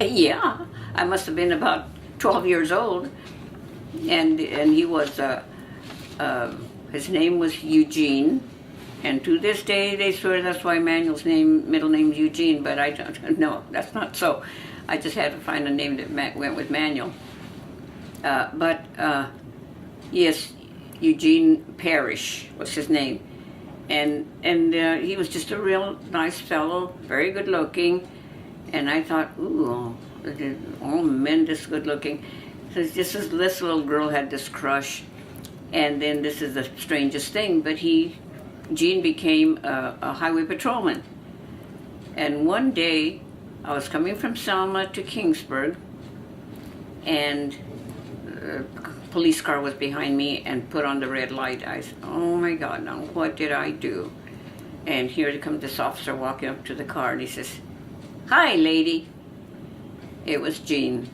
Yeah, I must have been about 12 years old, and he was his name was Eugene, and to this day they swear that's why Manuel's middle name is Eugene, but I don't know, that's not so. I just had to find a name that went with Manuel. But yes, Eugene Parrish was his name, and he was just a real nice fellow, very good looking, and I thought, ooh, all men this good looking. So just this little girl had this crush, and then this is the strangest thing, but Gene became a highway patrolman, and one day I was coming from Selma to Kingsburg, and a police car was behind me and put on the red light. I said, oh my God, now what did I do? And here comes this officer walking up to the car, and he says, hi, lady. It was Gene.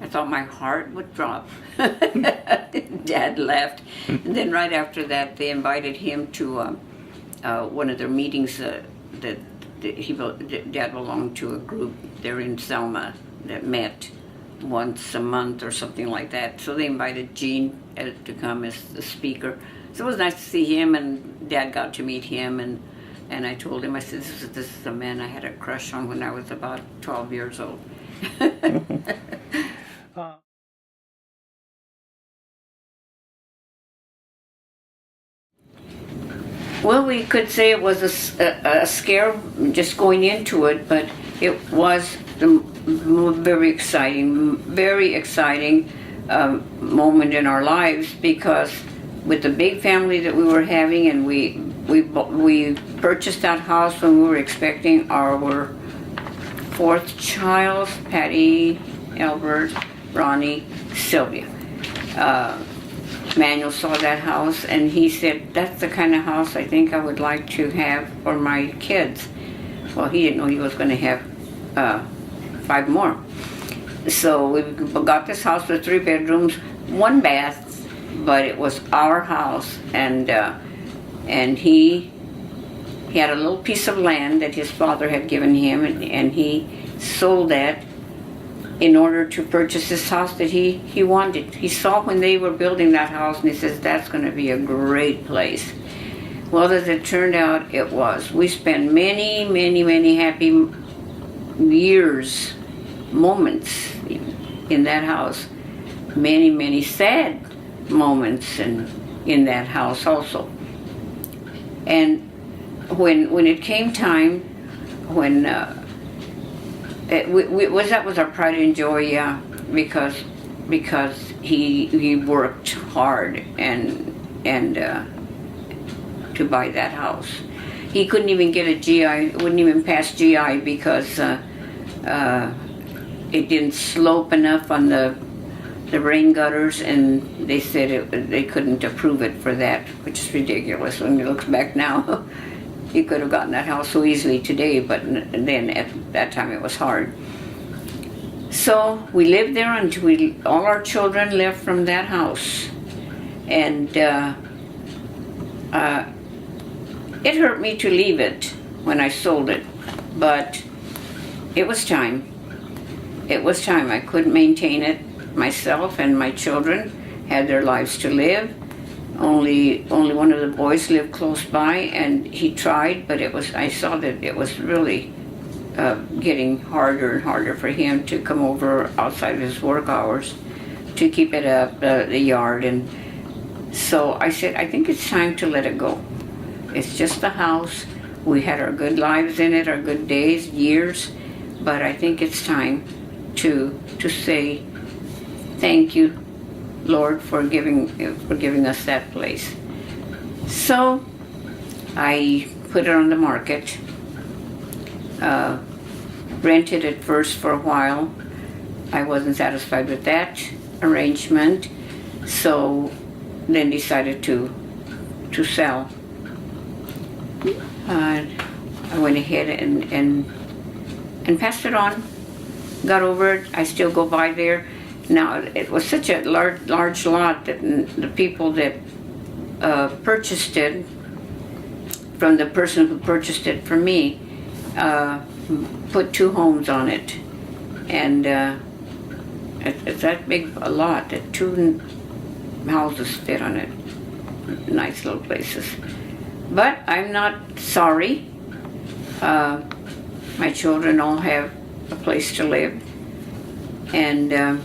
I thought my heart would drop. Dad laughed. And then right after that, they invited him to one of their meetings that Dad belonged to a group there in Selma that met once a month or something like that. So they invited Gene to come as the speaker. So it was nice to see him, and Dad got to meet him, and I told him, I said, this is the man I had a crush on when I was about 12 years old. Well, we could say it was a scare just going into it, but it was very exciting moment in our lives, because with the big family that we were having, and we purchased that house when we were expecting our fourth child, Patty, Albert, Ronnie, Sylvia. Manuel saw that house and he said, that's the kind of house I think I would like to have for my kids. Well, he didn't know he was going to have 5 more. So we got this house with 3 bedrooms, 1 bath, but it was our house. And he had a little piece of land that his father had given him, and he sold that in order to purchase this house that he wanted. He saw when they were building that house and he says, that's going to be a great place. Well, as it turned out, it was. We spent many, many, many happy years, moments in that house. Many, many sad moments in that house also. And when it came time, when that was our pride and joy, yeah, because he worked hard and to buy that house. He couldn't even get a GI, wouldn't even pass GI because it didn't slope enough on the rain gutters, and they said they couldn't approve it for that, which is ridiculous when you look back now. You could have gotten that house so easily today, but then at that time it was hard. So we lived there until all our children left from that house. And it hurt me to leave it when I sold it, but it was time. It was time. I couldn't maintain it myself, and my children had their lives to live. Only one of the boys lived close by, and he tried, but I saw that it was really getting harder and harder for him to come over outside of his work hours to keep it up, the yard. And so I said, I think it's time to let it go. It's just the house. We had our good lives in it, our good days, years, but I think it's time to say thank you, Lord, for giving us that place. So I put it on the market, rented it first for a while. I wasn't satisfied with that arrangement, so then decided to sell. I went ahead and passed it on, got over it. I still go by there. Now, it was such a large lot that the people that purchased it, from the person who purchased it for me, put 2 homes on it. And it's that big a lot that 2 houses fit on it. Nice little places. But I'm not sorry. My children all have a place to live. And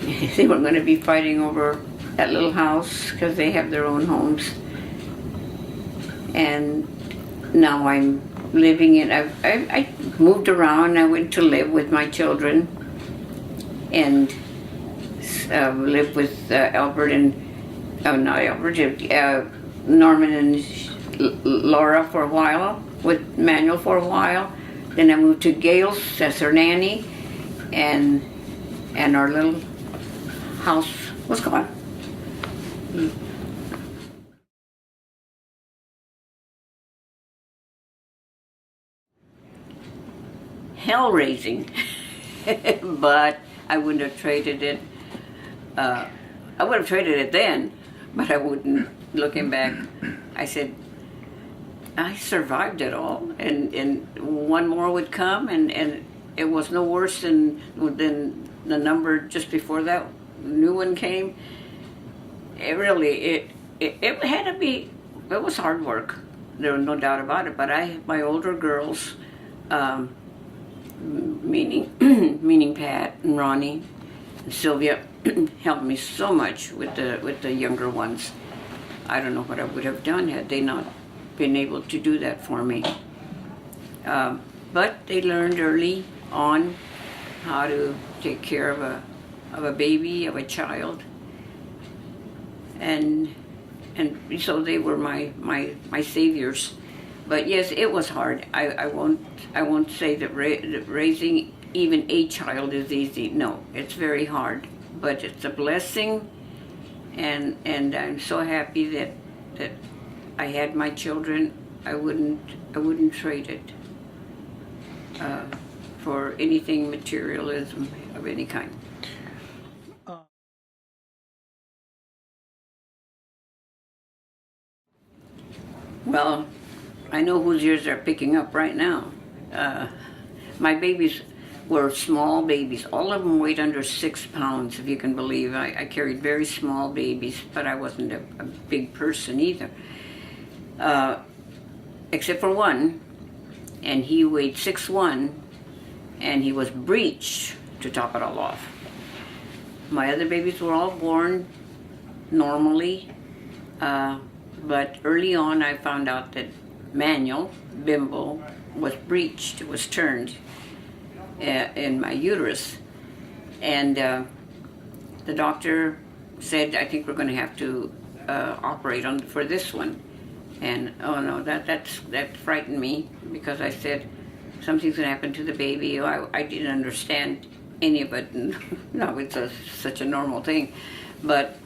they weren't going to be fighting over that little house because they have their own homes. And now I'm living in, I moved around. I went to live with my children and lived with Albert and, not Albert, Norman and Laura for a while, with Manuel for a while. Then I moved to Gail's as her nanny, and our little house was gone. Hell-raising, but I wouldn't have traded it. I would have traded it then, but I wouldn't. Looking back, I said, I survived it all, and one more would come, and it was no worse than the number just before that new one came. It really, it had to be, it was hard work. There was no doubt about it, but my older girls, meaning Pat and Ronnie and Sylvia, helped me so much with the younger ones. I don't know what I would have done had they not been able to do that for me. But they learned early on how to take care of a baby, of a child, and so they were my saviors. But yes, it was hard. I won't say that raising even a child is easy. No, it's very hard, but it's a blessing, and I'm so happy that I had my children. I wouldn't trade it for anything materialism of any kind. Well, I know whose ears are picking up right now. My babies were small babies. All of them weighed under 6 pounds, if you can believe. I carried very small babies, but I wasn't a big person either. Except for one, and he weighed 6'1", and he was breech to top it all off. My other babies were all born normally, but early on I found out that Manuel, Bimbo, was breached, was turned in my uterus. And the doctor said, I think we're going to have to operate for this one. And oh no, that frightened me, because I said, something's going to happen to the baby. I didn't understand any of it. No, it's such a normal thing. But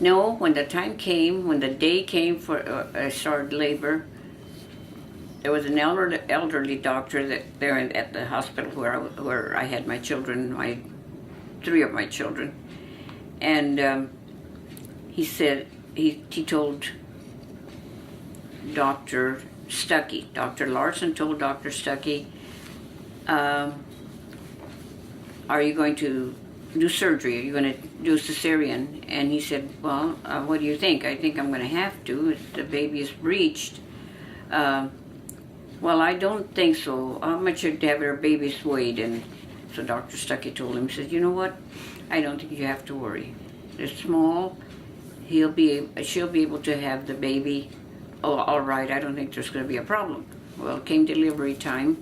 no, when the time came, when the day came for I started labor, there was an elderly doctor there at the hospital where I had my children, 3 of my children, and he said he told Dr. Stuckey, Dr. Larson told Dr. Stuckey, are you going to do surgery? Are you going to do cesarean? And he said, well, what do you think? I think I'm going to have to. The baby is breached. Well, I don't think so. How much should have her baby's weight? And so Dr. Stuckey told him, he said, you know what? I don't think you have to worry. They're small. She'll be able to have the baby. Oh, all right. I don't think there's going to be a problem. Well, it came delivery time,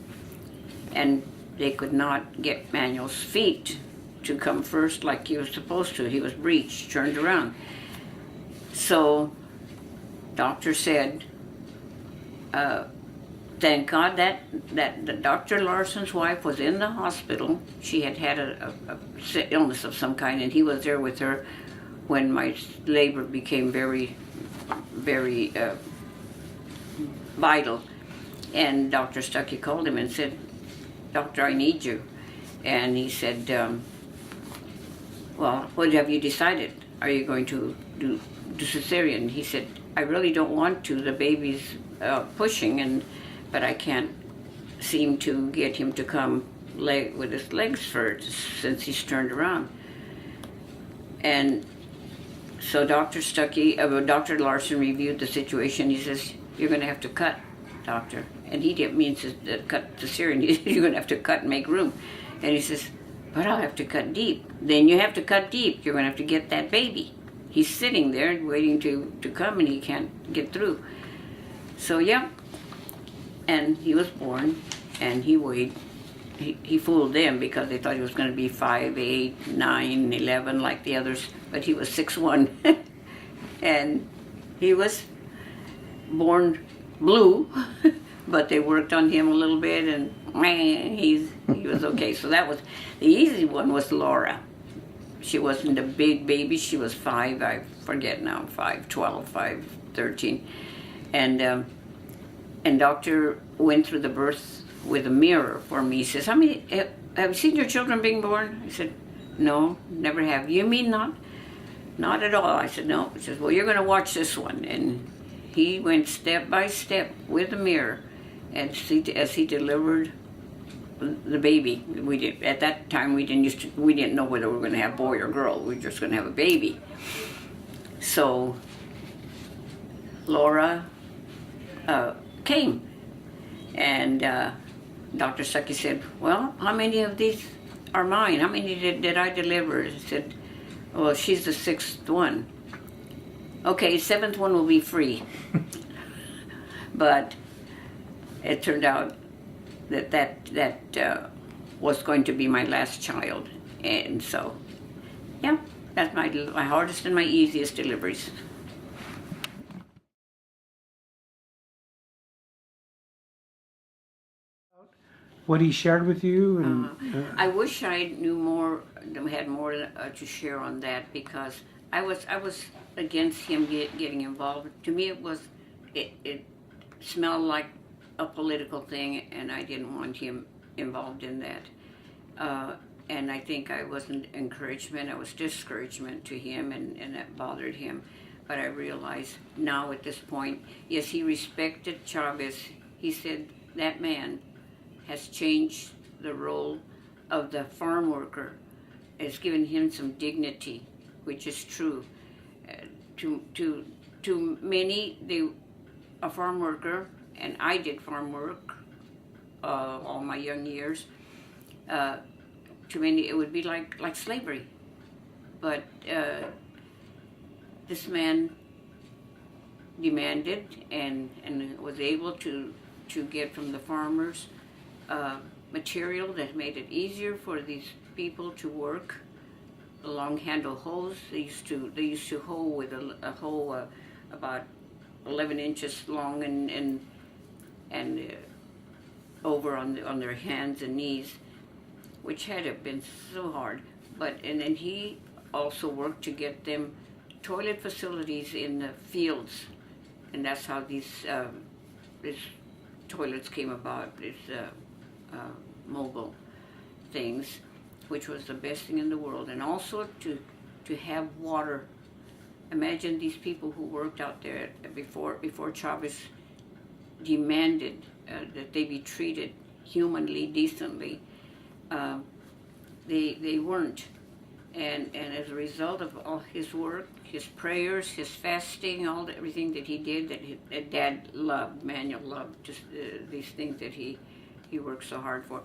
and they could not get Manuel's feet to come first like he was supposed to. He was breached, turned around. So, doctor said, thank God that Dr. Larson's wife was in the hospital. She had had a illness of some kind, and he was there with her when my labor became very, very vital. And Dr. Stuckey called him and said, Doctor, I need you. And he said, well, what have you decided? Are you going to do cesarean? He said, I really don't want to. The baby's pushing, but I can't seem to get him to come with his legs first since he's turned around. And so Dr. Dr. Larson reviewed the situation. He says, you're going to have to cut, doctor. And he didn't mean to cut cesarean. He said, you're going to have to cut and make room. And he says, but I'll have to cut deep. Then you have to cut deep. You're going to have to get that baby. He's sitting there waiting to come, and he can't get through. So, yeah. And he was born, and he weighed. He fooled them because they thought he was going to be 5'8", 9, 11 like the others, but he was 6'1". And he was born blue, but they worked on him a little bit, and he was okay. So that was the easy one. Was Laura. She wasn't a big baby. She was 5. I forget now. 5'12", 5'13", and doctor went through the birth with a mirror for me. He says, "How many have you seen your children being born?" I said, "No, never have." "You mean not?" "Not at all." I said, "No." He says, "Well, you're going to watch this one." And he went step by step with the mirror, and as he delivered the baby. At that time we didn't know whether we were going to have boy or girl. We were just going to have a baby. So Laura came, and Dr. Stuckey said, "Well, how many of these are mine? How many did I deliver?" I said, "Well, she's the 6th one." "Okay, 7th one will be free." But it turned out that was going to be my last child, and so, yeah, that's my hardest and my easiest deliveries. what he shared with you? And I wish I knew more, had more to share on that, because I was against him getting involved. To me, it smelled like a political thing, and I didn't want him involved in that. And I think I wasn't encouragement, I was discouragement to him, and that bothered him. But I realize now at this point, yes, he respected Chavez. He said that man has changed the role of the farm worker. It's given him some dignity, which is true. To many, a farm worker, and I did farm work all my young years. To many, it would be like slavery. But this man demanded and was able to get from the farmers material that made it easier for these people to work. The long handle hoes. They used to hoe with a hoe about 11 inches long and over on their hands and knees, which had to have been so hard. And then he also worked to get them toilet facilities in the fields, and that's how these toilets came about. These mobile things, which was the best thing in the world, and also to have water. Imagine these people who worked out there before Chavez demanded that they be treated humanly, decently. They weren't, and as a result of all his work, his prayers, his fasting, everything that he did, that Dad loved, Manuel loved, just these things that he worked so hard for.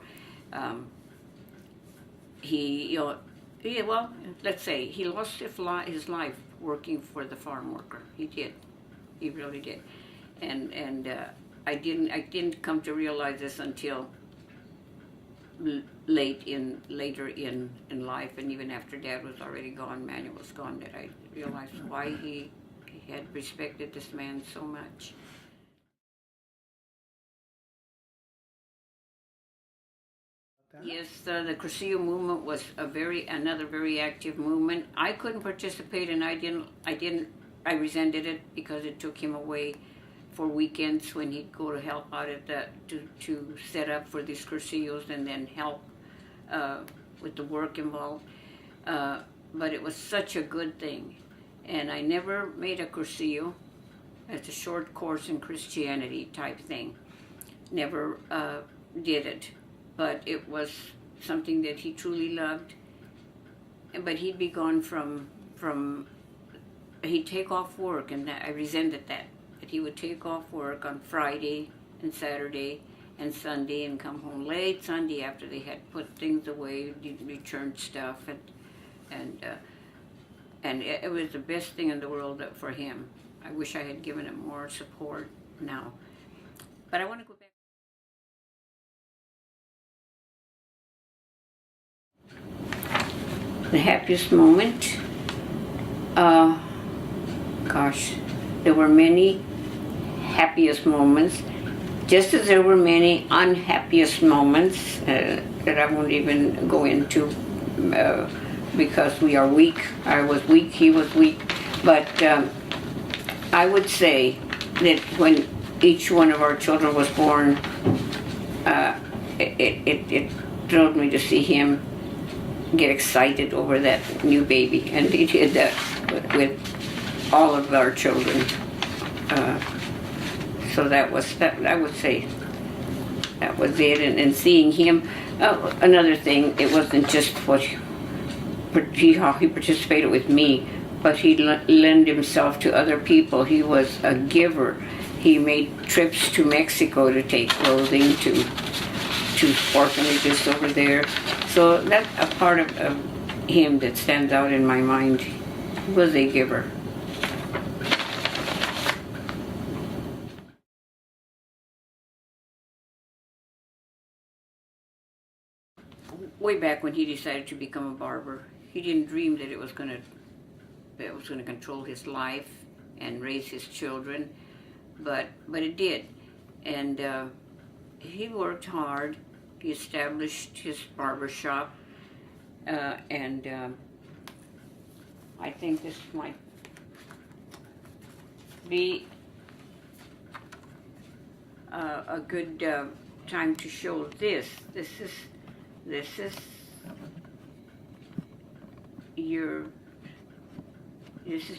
Let's say he lost his life working for the farm worker. He did, he really did, and I didn't come to realize this until later in life, and even after Dad was already gone, Manuel was gone, that I realized why he had respected this man so much. Yes, the Cursillo movement was another very active movement. I couldn't participate, and I resented it because it took him away for weekends when he'd go to help out at to set up for these Cursillos and then help with the work involved. But it was such a good thing, and I never made a Cursillo. It's a short course in Christianity type thing. Never did it. But it was something that he truly loved. But he'd be gone he'd take off work, and I resented that he would take off work on Friday and Saturday and Sunday and come home late Sunday after they had put things away, returned stuff, and it was the best thing in the world for him. I wish I had given him more support now. But I want to go back. The happiest moment, gosh, there were many happiest moments, just as there were many unhappiest moments that I won't even go into because we are weak. I was weak, he was weak, but I would say that when each one of our children was born, it thrilled me to see him get excited over that new baby, and he did that with all of our children. So that was that. I would say that was it. And seeing him, another thing, it wasn't just how he participated with me, but he lent himself to other people. He was a giver. He made trips to Mexico to take clothing to orphanages over there. So that's a part of him that stands out in my mind. He was a giver. Way back when he decided to become a barber, he didn't dream that it was going to control his life and raise his children, but it did. And he worked hard he established his barber shop, and I think this might be a good time to show this. This is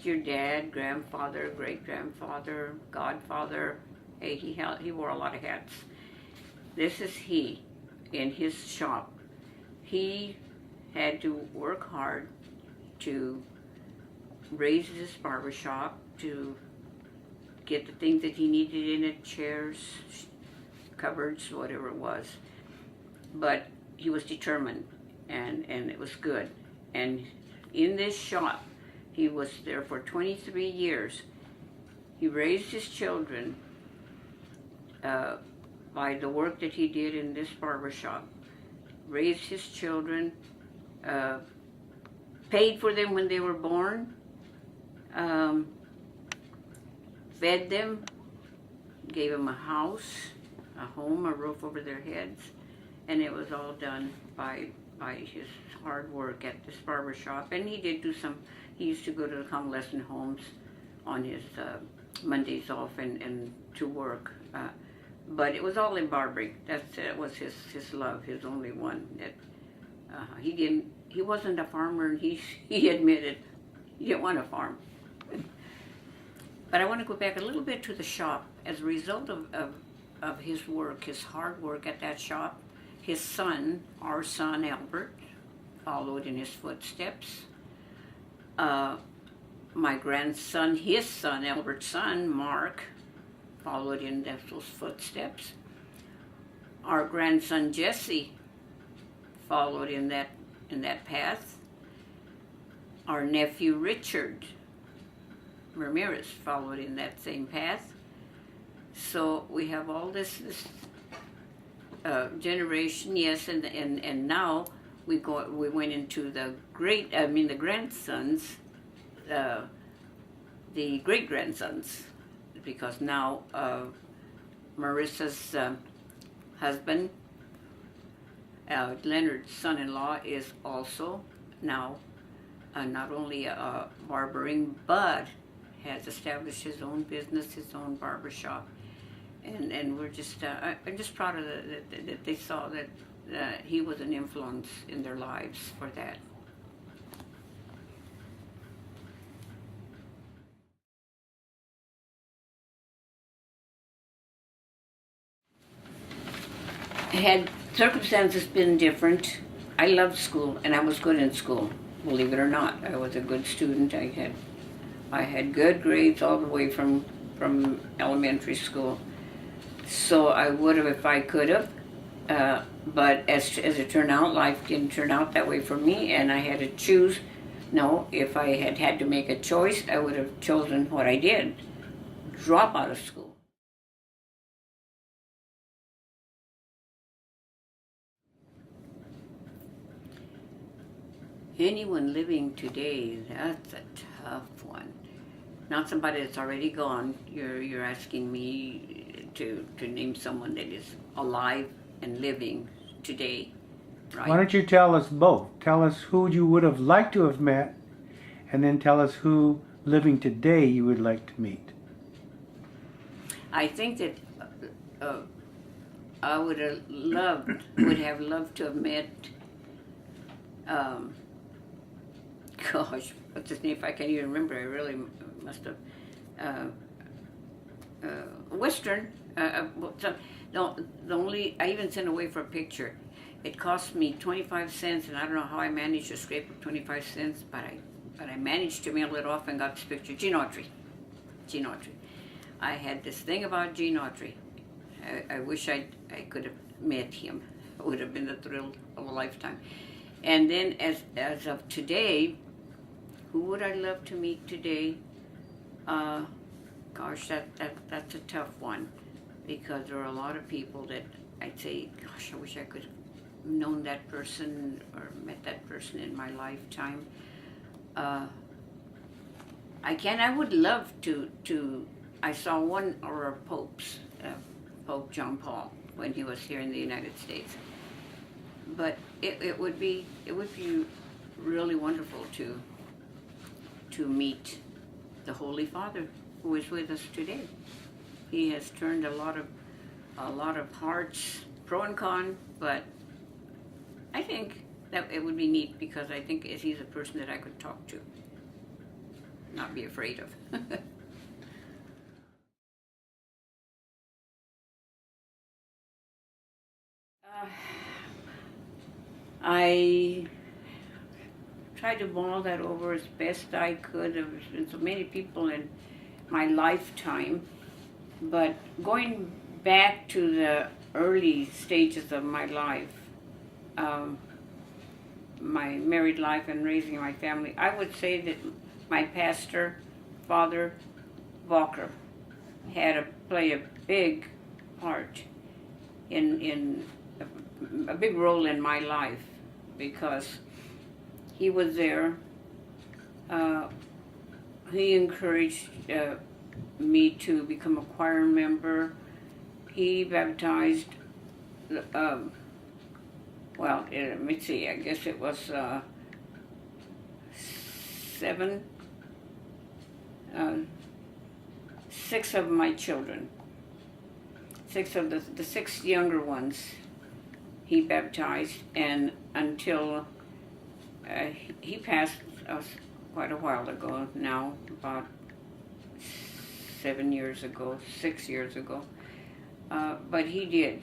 your dad, grandfather, great-grandfather, godfather. Hey, he wore a lot of hats. This is he in his shop. He had to work hard to raise this barber shop, to get the things that he needed in it, chairs, cupboards, whatever it was. But he was determined, and it was good. And in this shop, he was there for 23 years. He raised his children by the work that he did in this barber shop. Raised his children, paid for them when they were born, fed them, gave them a house, a home, a roof over their heads, and it was all done by his hard work at this barber shop. And he did do some, he used to go to the convalescent homes on his Mondays off and to work. But it was all in barbering. That was his love, his only one. That he wasn't a farmer, and he admitted he didn't want to farm. But I want to go back a little bit to the shop. As a result of his work, his hard work at that shop, his son, our son Albert, followed in his footsteps. My grandson, his son, Albert's son, Mark, followed in those footsteps. Our grandson Jesse followed in that path. Our nephew Richard Ramirez followed in that same path. So we have all this generation, yes, and now we went into the grandsons, the great grandsons, because now Marissa's husband, Leonard's son-in-law, is also now not only barbering, but has established his own business, his own barber shop. And we're just, I'm just proud of that they saw that he was an influence in their lives for that. Had circumstances been different, I loved school, and I was good in school, believe it or not. I was a good student. I had good grades all the way from elementary school. So I would have if I could have, but as it turned out, life didn't turn out that way for me, and I had to choose. No, if I had had to make a choice, I would have chosen what I did, drop out of school. Anyone living today, that's a tough one. Not somebody that's already gone. You're asking me to name someone that is alive and living today, right? Why don't you tell us both? Tell us who you would have liked to have met, and then tell us who living today you would like to meet. I think that I would have loved to have met. Gosh, what's his name? If I can't even remember, I really must have. Western. The only I even sent away for a picture. It cost me 25 cents, and I don't know how I managed to scrape up 25 cents, but I managed to mail it off and got this picture. Gene Autry. I had this thing about Gene Autry. I wish I could have met him. It would have been the thrill of a lifetime. And then as of today, who would I love to meet today? Gosh, that's a tough one, because there are a lot of people that I'd say, gosh, I wish I could have known that person or met that person in my lifetime. I would love to, I saw one of our popes, Pope John Paul, when he was here in the United States. but it would be really wonderful to meet the Holy Father who is with us today. He has turned a lot of hearts, pro and con, but I think that it would be neat because I think he's a person that I could talk to, not be afraid of. I tried to mull that over as best I could. There's been so many people in my lifetime, but going back to the early stages of my life, my married life and raising my family, I would say that my pastor, Father Walker, had to play a big part in a big role in my life because he was there. He encouraged me to become a choir member. He baptized, well, let me see, I guess it was six of my children. Six of the six younger ones he baptized, and until he passed us quite a while ago now, about 7 years ago, 6 years ago. But he did.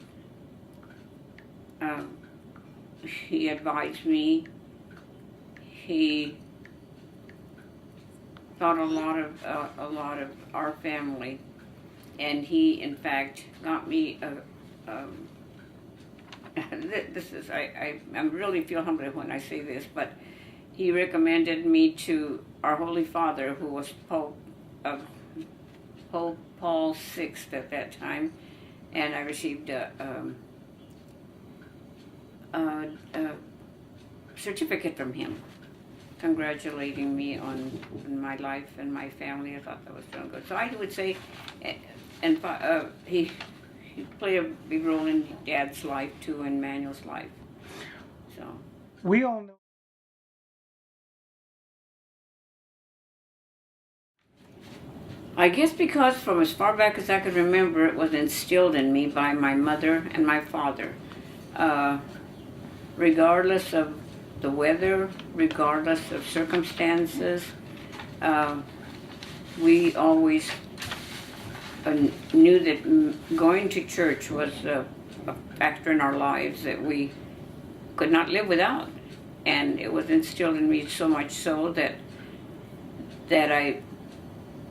He advised me. He thought a lot of our family, and he, in fact, got me this is, I really feel humbled when I say this, but he recommended me to our Holy Father, who was Pope Paul VI at that time, and I received a certificate from him congratulating me on my life and my family. I thought that was doing good. So I would say, and he played a big role in Dad's life too, and Manuel's life. So We all know. I guess because from as far back as I could remember, it was instilled in me by my mother and my father. Regardless of the weather, regardless of circumstances, we always knew that going to church was a factor in our lives that we could not live without. And it was instilled in me so much so that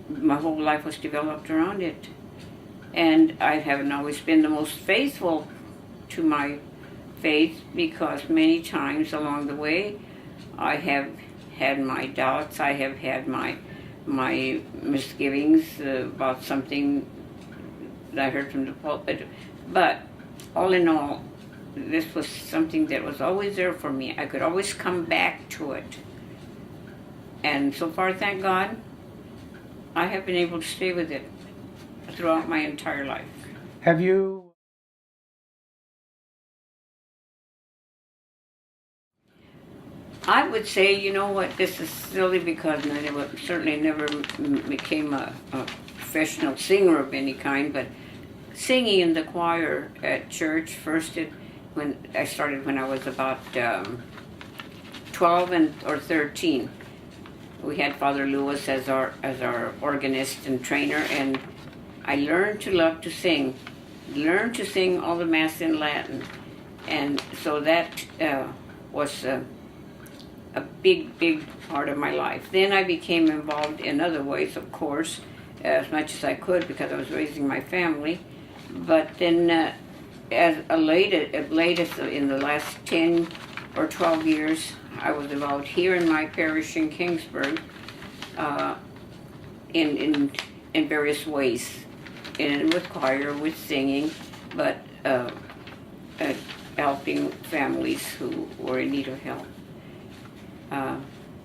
my whole life was developed around it. And I haven't always been the most faithful to my faith because many times along the way I have had my doubts, I have had my misgivings about something that I heard from the pulpit. But all in all, this was something that was always there for me. I could always come back to it. And so far, thank God, I have been able to stay with it throughout my entire life. Have you? I would say, you know what, this is silly because I certainly never became a professional singer of any kind, but singing in the choir at church when I was about 12 or 13. We had Father Lewis as our organist and trainer, and I learned to love to sing. Learned to sing all the Mass in Latin, and so that was a big part of my life. Then I became involved in other ways, of course, as much as I could because I was raising my family. But then, as latest in the last 10 or 12 years, I was involved here in my parish in Kingsburg in various ways, with choir, with singing, but helping families who were in need of help.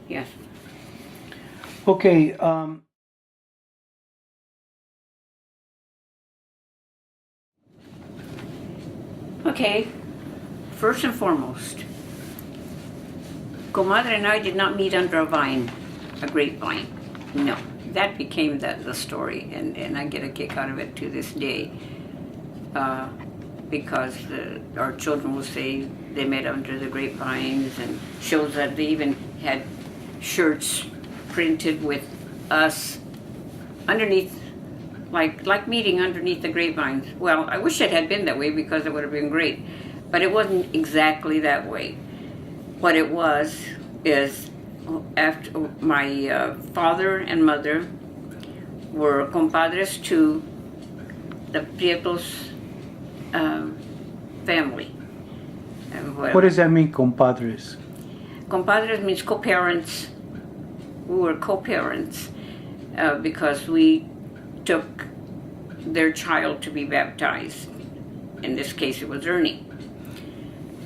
Yes. Okay. Okay. first and foremost, Comadre and I did not meet under a vine, a grapevine. No, that became the story, and I get a kick out of it to this day, because our children will say they met under the grapevines, and shows that they even had shirts printed with us underneath, like meeting underneath the grapevines. Well, I wish it had been that way because it would have been great, but it wasn't exactly that way. What it was is, after my father and mother were compadres to the Prietos family. What does that mean, compadres? Compadres means co-parents. We were co-parents because we took their child to be baptized. In this case, it was Ernie.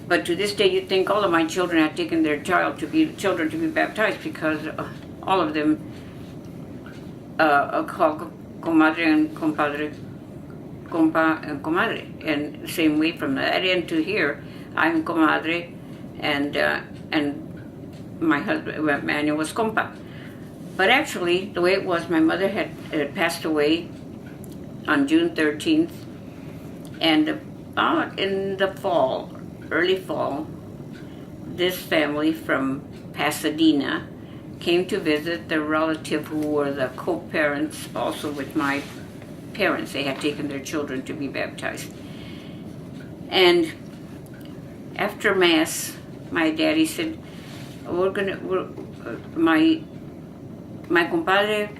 But to this day, you'd think all of my children had taken their children to be baptized, because all of them call comadre and compadre, compa and comadre. And the same way from that end to here, I'm comadre, and my husband Manuel was compa. But actually, the way it was, my mother had passed away on June 13th, and in the fall, early fall, this family from Pasadena came to visit the relative who were the co-parents also with my parents. They had taken their children to be baptized. And after Mass, my daddy said, my compadre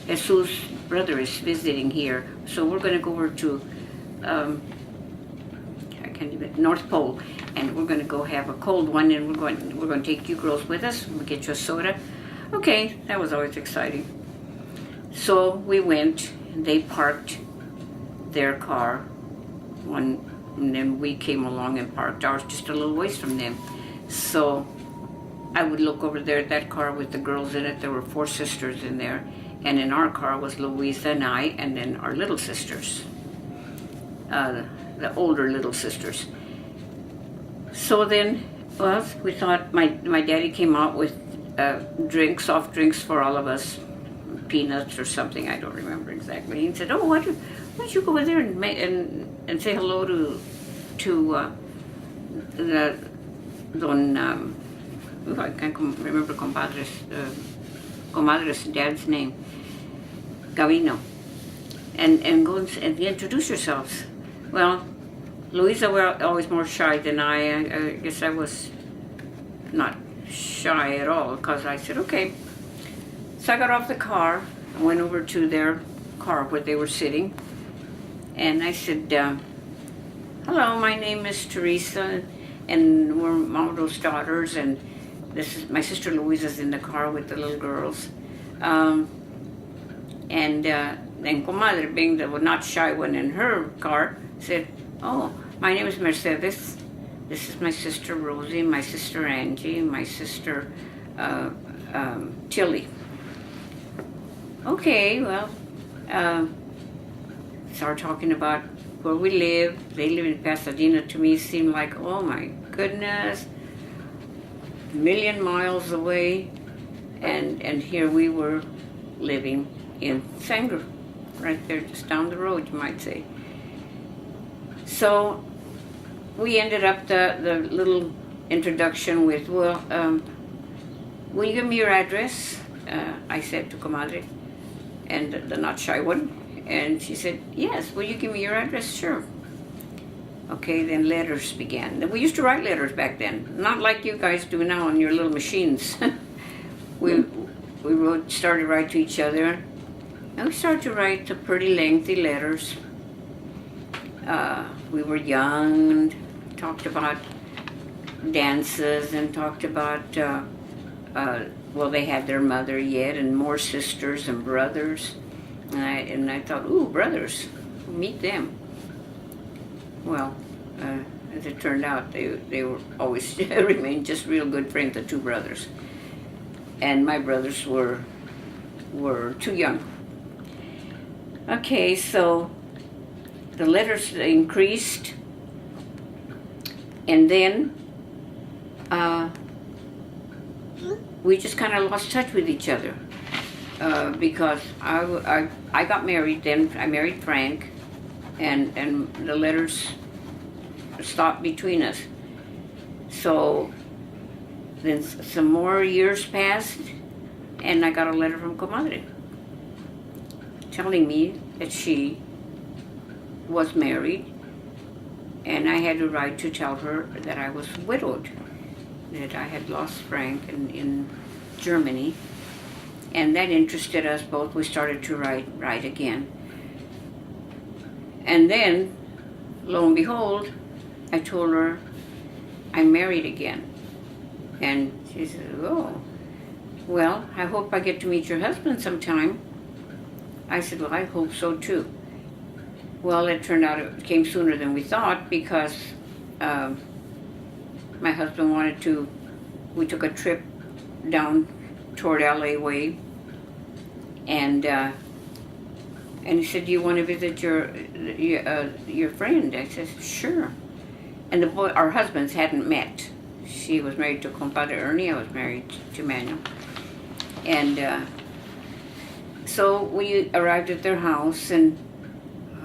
Jesus' brother is visiting here, so we're going to go over to North Pole, and we're going to go have a cold one, and we're going to take you girls with us. We'll get you a soda. Okay, that was always exciting. So we went, and they parked their car, and then we came along and parked ours just a little ways from them. So I would look over there at that car with the girls in it. There were 4 sisters in there, and in our car was Louisa and I, and then our little sisters, the older little sisters. So then, well, we thought my daddy came out with soft drinks for all of us, peanuts or something, I don't remember exactly. He said, "Oh, why don't you go over there and say hello to the Don I can't remember comadre's dad's name, Gavino, and go and introduce yourselves." Well, Louisa was always more shy than I guess I was not shy at all, because I said, okay. So I got off the car, I went over to their car where they were sitting, and I said, "Hello, my name is Teresa, and we're Mauro's daughters, and this is my sister Louisa's in the car with the little girls." And then comadre, being the not shy one in her car, said, "Oh, my name is Mercedes. This is my sister Rosie, my sister Angie, my sister Tilly." Okay, well, started talking about where we live. They live in Pasadena. To me, seemed like, oh my goodness, a million miles away, and here we were living in Sanger, right there, just down the road, you might say. So we ended up the little introduction with, well, will you give me your address? I said to comadre, and the not shy one, and she said, yes, will you give me your address? Sure. Okay, then letters began. We used to write letters back then, not like you guys do now on your little machines. we started to write to each other, and we started to write the pretty lengthy letters. We were young and talked about dances and talked about, well, they had their mother yet and more sisters and brothers. And I thought, ooh, brothers, meet them. Well, as it turned out, they were always remained just real good friends, the 2 brothers. And my brothers were too young. Okay, so the letters increased, And then we just kind of lost touch with each other because I got married. Then I married Frank, and the letters stopped between us. So then some more years passed, and I got a letter from Comadre telling me that she was married, and I had to write to tell her that I was widowed, that I had lost Frank in Germany, and that interested us both. We started to write again. And then, lo and behold, I told her I'm married again. And she said, oh, well, I hope I get to meet your husband sometime. I said, well, I hope so too. Well, it turned out it came sooner than we thought because my husband we took a trip down toward LA way, and he said, do you want to visit your friend? I said, sure. And our husbands hadn't met. She was married to Compadre Ernie, I was married to Manuel. And so we arrived at their house, and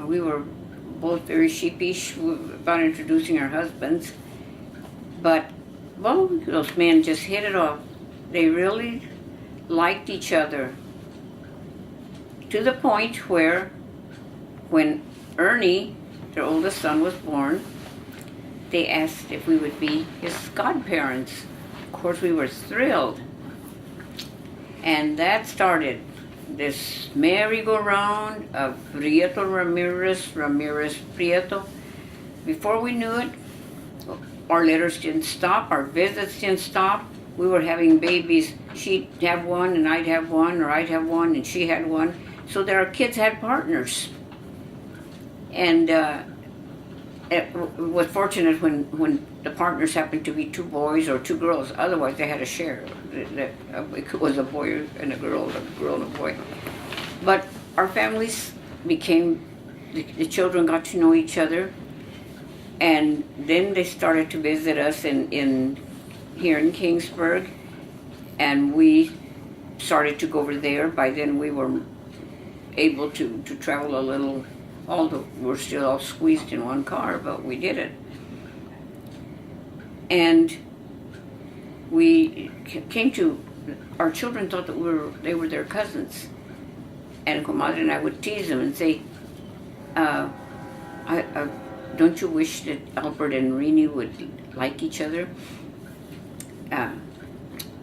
we were both very sheepish about introducing our husbands. But both those men just hit it off. They really liked each other, to the point where when Ernie, their oldest son, was born, they asked if we would be his godparents. Of course, we were thrilled. And that started this merry-go-round of Prieto Ramirez Prieto. Before we knew it, our letters didn't stop, our visits didn't stop. We were having babies. She'd have one and I'd have one, or I'd have one and she had one, so that our kids had partners. And it was fortunate when the partners happened to be two boys or two girls. Otherwise, they had to share. It was a boy and a girl and a boy. But our families became, the children got to know each other, and then they started to visit us here in Kingsburg, and we started to go over there. By then, we were able to travel a little. Although we're still all squeezed in one car, but we did it. And we came to, our children thought that they were their cousins. And Comadre and I would tease them and say, don't you wish that Albert and Rini would like each other?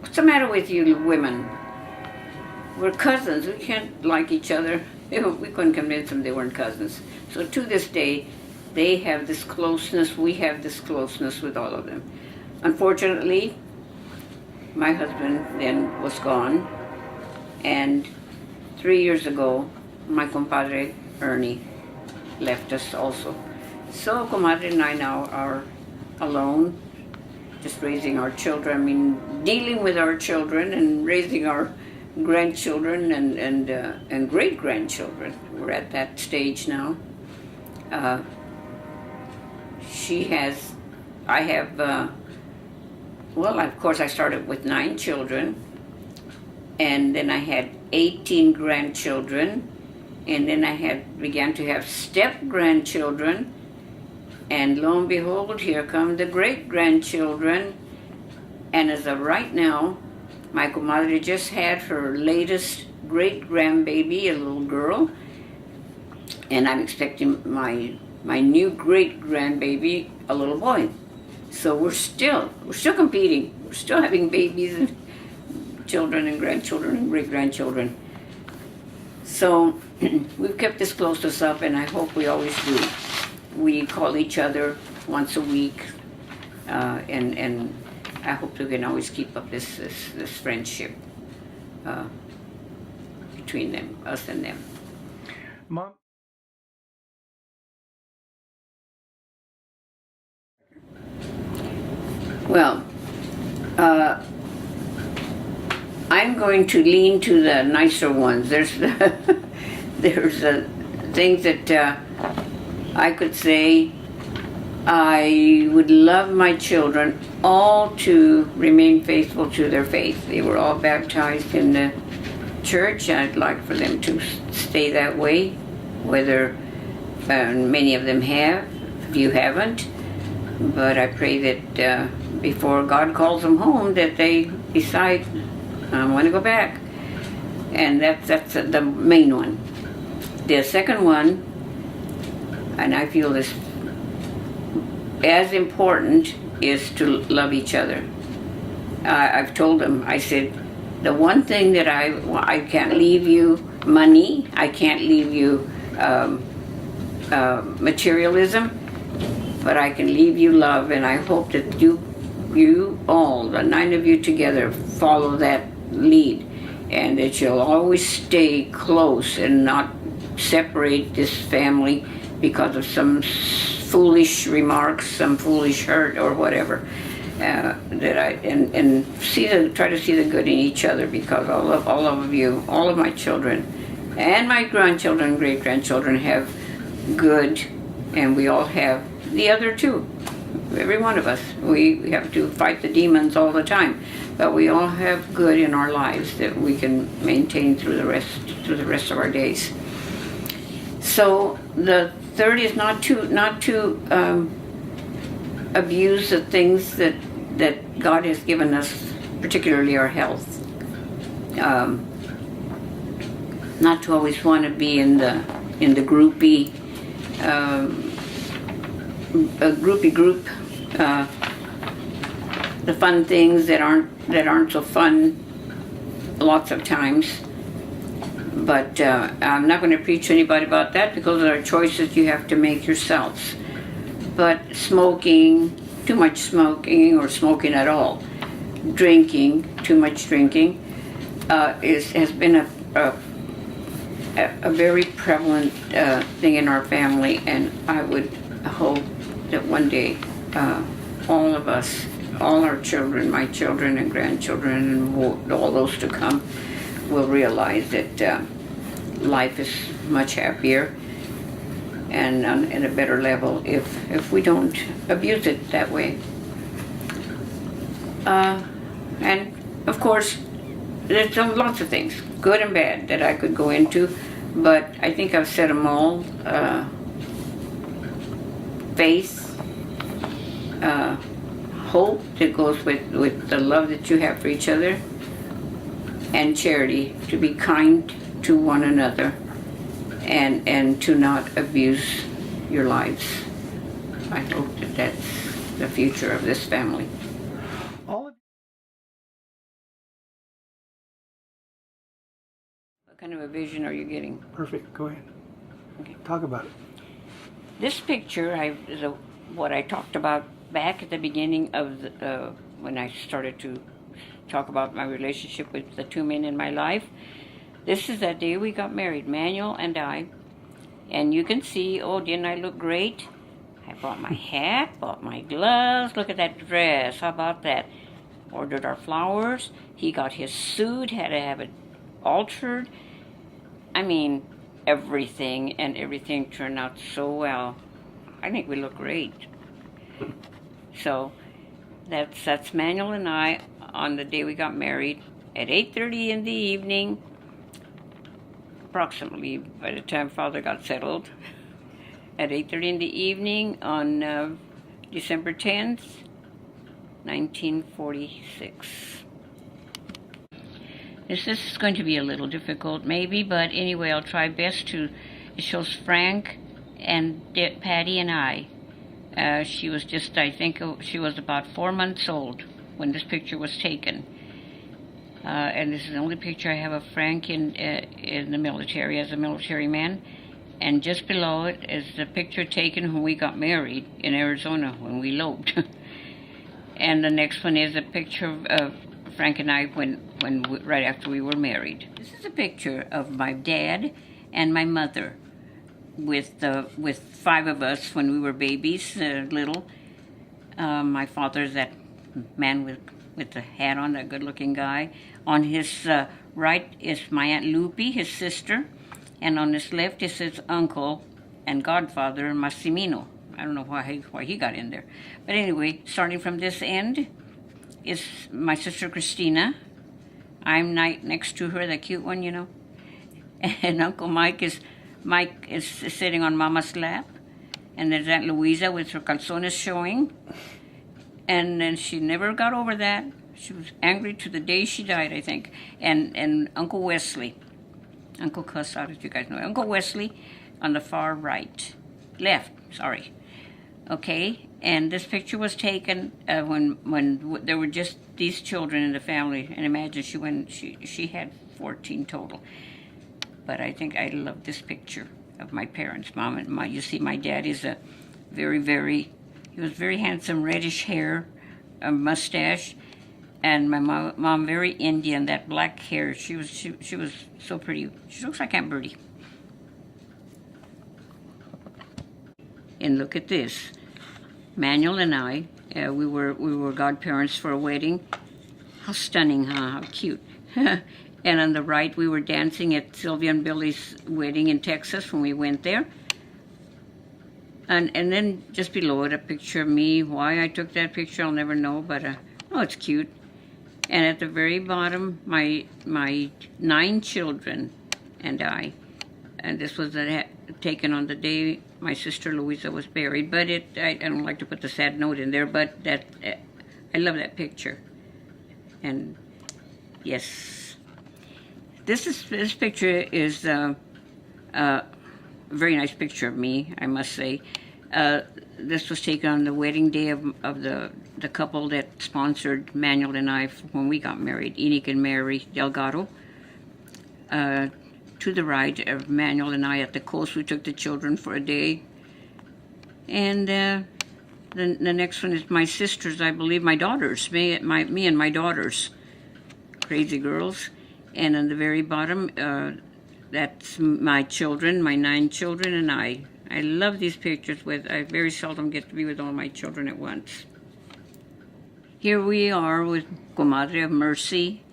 What's the matter with you women? We're cousins, we can't like each other. We couldn't convince them they weren't cousins. So to this day, they have this closeness, we have this closeness with all of them. Unfortunately, my husband then was gone, and 3 years ago, my compadre Ernie left us also. So Comadre and I now are alone, just raising our children, dealing with our children and raising our grandchildren and great-grandchildren. We're at that stage now. I have, of course I started with 9 children, and then I had 18 grandchildren, and then I began to have step-grandchildren, and lo and behold, here come the great-grandchildren, and as of right now, my comadre just had her latest great-grandbaby, a little girl, and I'm expecting my new great-grandbaby, a little boy. So we're still competing. We're still having babies and children and grandchildren and great-grandchildren. So we've kept this close to us up, and I hope we always do. We call each other once a week, and I hope we can always keep up this friendship between them, us and them. Mom? Well, I'm going to lean to the nicer ones. There's things that I could say I would love my children all to remain faithful to their faith. They were all baptized in the church. I'd like for them to stay that way, whether many of them have, if you haven't. But I pray that before God calls them home, that they decide, I want to go back. And that's the main one. The second one, and I feel this as important, is to love each other. I've told them, I said, the one thing that I can't leave you money, I can't leave you materialism, but I can leave you love, and I hope that you all, the 9 of you together, follow that lead, and that you'll always stay close and not separate this family because of some foolish remarks, some foolish hurt or whatever. And try to see the good in each other, because all of you, all of my children, and my grandchildren, great grandchildren have good, and we all have the other two. Every one of us, we have to fight the demons all the time, but we all have good in our lives that we can maintain through the rest of our days. So the third is not to abuse the things that God has given us, particularly our health. Not to always want to be in the groupie group, the fun things that aren't so fun lots of times. But I'm not going to preach to anybody about that, because there are choices you have to make yourselves. But smoking, too much smoking, or smoking at all, drinking, too much drinking, has been a very prevalent thing in our family, and I would hope that one day all of us, all our children, my children and grandchildren, and all those to come, will realize that life is much happier and at a better level if we don't abuse it that way. And of course, there's lots of things, good and bad, that I could go into, but I think I've said them all. Faith, hope that goes with the love that you have for each other, and charity, to be kind to one another, and to not abuse your lives. I hope that that's the future of this family. All of What kind of a vision are you getting? Perfect. Go ahead. Okay. Talk about it. This picture is what I talked about back at the beginning of when I started to talk about my relationship with the 2 men in my life. This is that day we got married, Manuel and I. And you can see, oh, didn't I look great? I bought my hat, bought my gloves. Look at that dress. How about that? Ordered our flowers. He got his suit, had to have it altered. I mean, everything turned out so well. I think we look great. So that's Manuel and I on the day we got married at 8:30 in the evening, approximately, by the time Father got settled, at 8:30 in the evening on December 10th, 1946. This is going to be a little difficult, maybe, but anyway, I'll try best to. It shows Frank and Patty and I. She was just, I think, she was about 4 months old when this picture was taken. And this is the only picture I have of Frank in the military, as a military man. And just below it is the picture taken when we got married in Arizona, when we eloped. And the next one is a picture of Frank and I right after we were married. This is a picture of my dad and my mother with 5 of us when we were babies, little. My father's that man with the hat on, that good-looking guy. On his right is my Aunt Lupe, his sister, and on his left is his uncle and godfather, Massimino. I don't know why he got in there. But anyway, starting from this end is my sister Christina. I'm next to her, the cute one, you know. And Uncle Mike is sitting on Mama's lap. And there's Aunt Louisa with her calzones showing. And then she never got over that. She was angry to the day she died, I think. And Uncle Wesley. Uncle Cuss out, as you guys know. Uncle Wesley on the far left, sorry. Okay, and this picture was taken when there were just these children in the family. And imagine she had 14 total. But I think I love this picture of my parents, Mom and you see my dad is a he was very handsome, reddish hair, a mustache, and my mom very Indian, that black hair. She was so pretty. She looks like Aunt Bertie. And look at this, Manuel and I, we were godparents for a wedding. How stunning, huh? How cute. And on the right, we were dancing at Sylvia and Billy's wedding in Texas when we went there. And then just below it, a picture of me. Why I took that picture, I'll never know, but oh, it's cute. And at the very bottom, my 9 children and I. And this was taken on the day my sister Louisa was buried. But I don't like to put the sad note in there, but I love that picture. And yes, this picture is a very nice picture of me, I must say. This was taken on the wedding day of the couple that sponsored Manuel and I when we got married, Enoch and Mary Delgado. To the right of Manuel and I at the coast, we took the children for a day. And the next one is my sisters, I believe, my daughters, me and my daughters, crazy girls. And on the very bottom, that's my children, my 9 children, and I. I love these pictures. I very seldom get to be with all my children at once. Here we are with Comadre of Mercy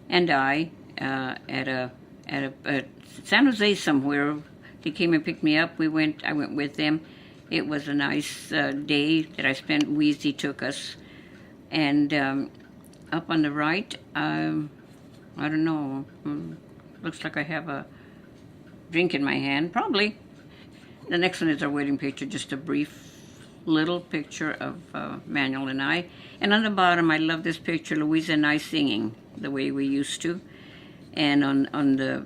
and I at San Jose somewhere. They came and picked me up. I went with them. It was a nice day that I spent. Wheezy took us. And up on the right, I don't know. Looks like I have a drink in my hand, probably. The next one is our wedding picture, just a brief little picture of Manuel and I. And on the bottom, I love this picture, Louisa and I singing the way we used to. And on the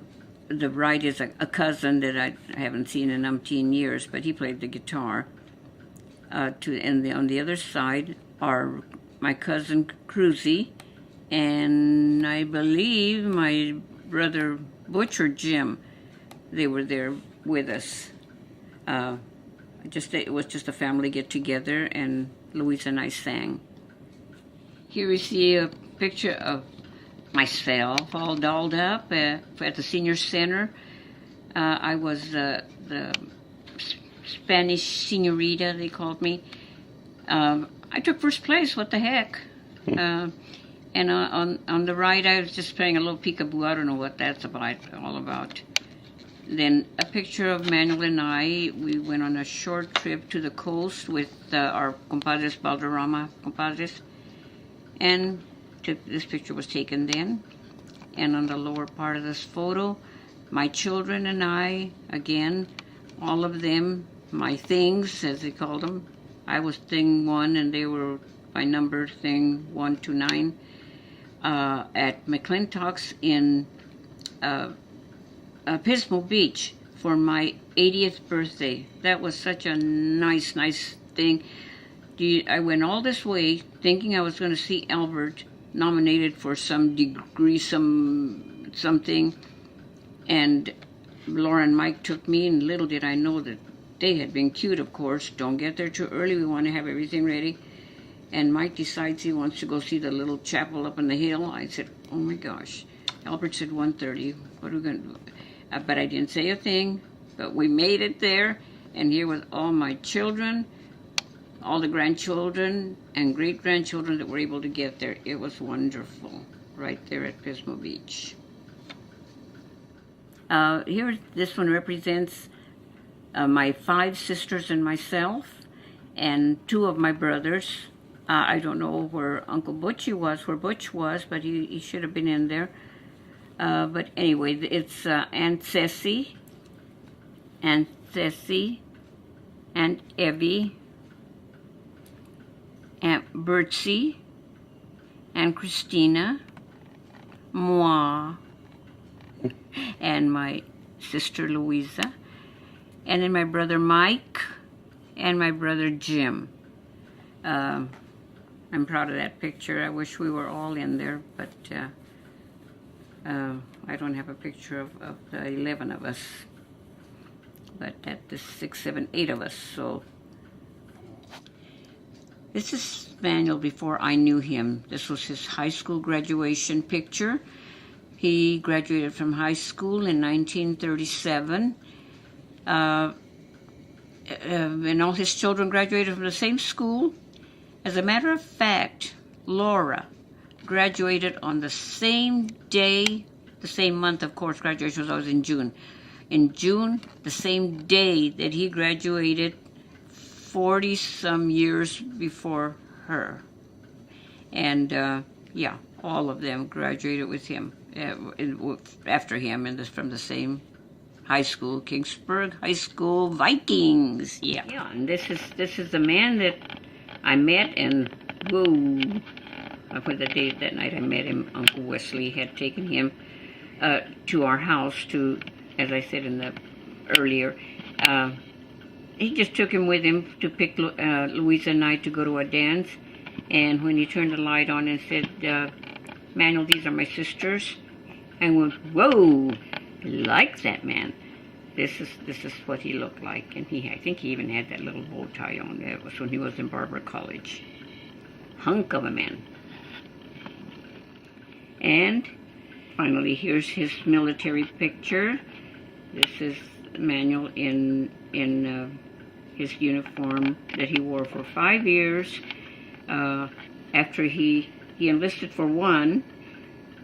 right is a cousin that I haven't seen in umpteen years, but he played the guitar. And on the other side are my cousin Cruzy, and I believe my brother Butch or Jim. They were there with us. It was just a family get-together, and Louisa and I sang. Here we see a picture of myself all dolled up at the senior center. I was the Spanish senorita, they called me. I took first place, what the heck. And on the right, I was just playing a little peekaboo. I don't know what that's all about. Then a picture of Manuel and I. We went on a short trip to the coast with our compadres, Valderrama compadres. And this picture was taken then. And on the lower part of this photo, my children and I, again, all of them, my things, as they called them. I was thing 1 and they were by number thing 1 to 9 at McClintock's in Pismo Beach for my 80th birthday. That was such a nice thing. I went all this way thinking I was going to see Albert nominated for some degree, something, and Laura and Mike took me, and little did I know that they had been cute, of course. Don't get there too early, we want to have everything ready. And Mike decides he wants to go see the little chapel up on the hill. I said, oh my gosh. Albert said 1:30, what are we going to do? But I didn't say a thing, but we made it there, and here with all my children, all the grandchildren and great-grandchildren that were able to get there. It was wonderful, right there at Pismo Beach. Here, this one represents my 5 sisters and myself, and two of my brothers. I don't know where Uncle Butchie was, where Butch was, but he should have been in there. But anyway, it's Aunt Ceci, Aunt Evie, Aunt Bertsy, Aunt Christina, moi, and my sister Louisa, and then my brother Mike, and my brother Jim. I'm proud of that picture. I wish we were all in there, but I don't have a picture of the 11 of us. But that the 6, 7, 8 of us. So this is Manuel before I knew him. This was his high school graduation picture. He graduated from high school in 1937. And all his children graduated from the same school. As a matter of fact, Laura graduated on the same day, the same month, of course. Graduation was always in June. In June, the same day that he graduated, 40-some years before her. And, yeah, all of them graduated with him, after him, and from the same high school, Kingsburg High School Vikings. Yeah, and this is the man that I met, and whoa, for the day that night I met him, Uncle Wesley had taken him to our house to, as I said in the earlier, he just took him with him to pick Louisa and I to go to a dance. And when he turned the light on and said, Manuel, these are my sisters, I went, whoa, like that man. This is what he looked like. And I think he even had that little bow tie on. That was when he was in Barbara College. Hunk of a man. And finally, here's his military picture. This is Manuel in his uniform that he wore for 5 years. After he enlisted for 1,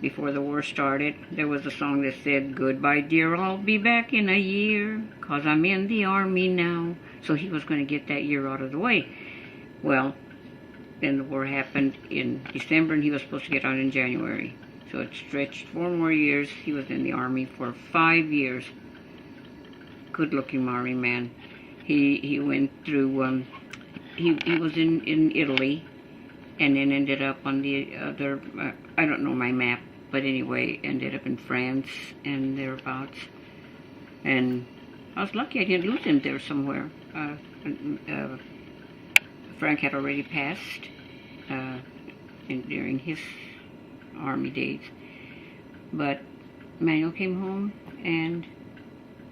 before the war started, there was a song that said, "Goodbye, dear, I'll be back in a year, 'cause I'm in the Army now." So he was going to get that year out of the way. Well, then the war happened in December, and he was supposed to get out in January. So it stretched 4 more years. He was in the Army for 5 years. Good-looking Maori man. He went through, he was in Italy, and then ended up on the other, I don't know my map, but anyway, ended up in France and thereabouts. And I was lucky I didn't lose him there somewhere. Frank had already passed during his Army days. But Manuel came home, and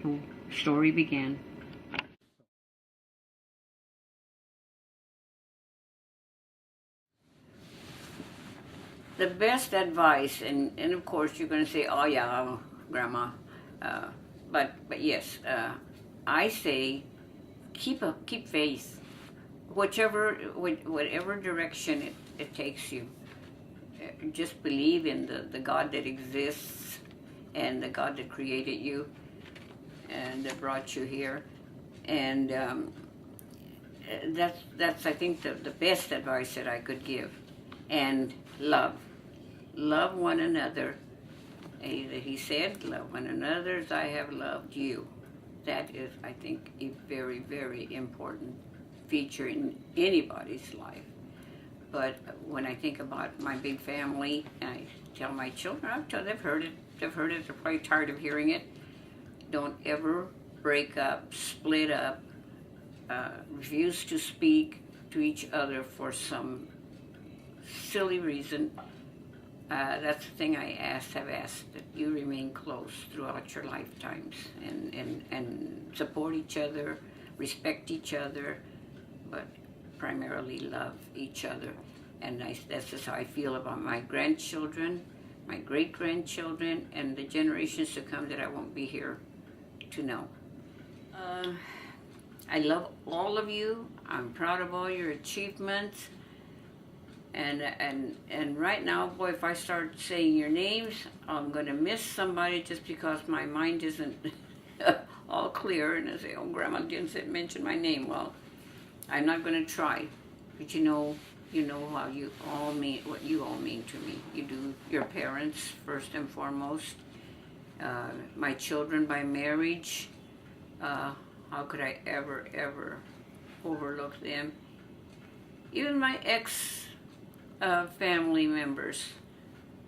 the story began. The best advice, and of course you're going to say, oh yeah, Grandma, but yes, I say keep faith, whatever direction it takes you. Just believe in the God that exists, and the God that created you and that brought you here, and that's I think the best advice that I could give. And love one another. He said, love one another as I have loved you. That is, I think, a very, very important feature in anybody's life. But when I think about my big family, and I tell my children, they've heard it, they're probably tired of hearing it. Don't ever break up, split up, refuse to speak to each other for some silly reason. That's the thing I have asked, that you remain close throughout your lifetimes and support each other, respect each other, but primarily love each other. And that's just how I feel about my grandchildren, my great-grandchildren, and the generations to come that I won't be here to know. I love all of you. I'm proud of all your achievements. And right now, boy, if I start saying your names, I'm going to miss somebody just because my mind isn't all clear. And I say, oh, Grandma didn't mention my name. Well, I'm not going to try, but you know how you all mean, what you all mean to me. You do, your parents first and foremost, my children by marriage. How could I ever overlook them? Even my ex family members,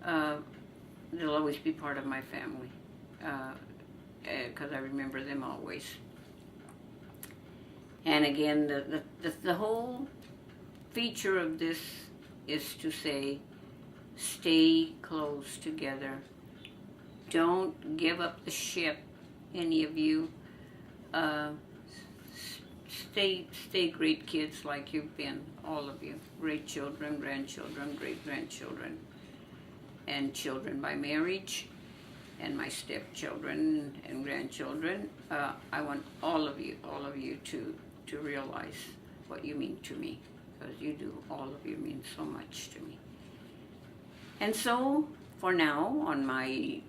they'll always be part of my family, because I remember them always. And again, the whole feature of this is to say, stay close together. Don't give up the ship, any of you. Stay great kids like you've been, all of you. Great children, grandchildren, great-grandchildren, and children by marriage, and my stepchildren and grandchildren. I want all of you to realize what you mean to me, because you do, all of you mean so much to me. And so, for now, on my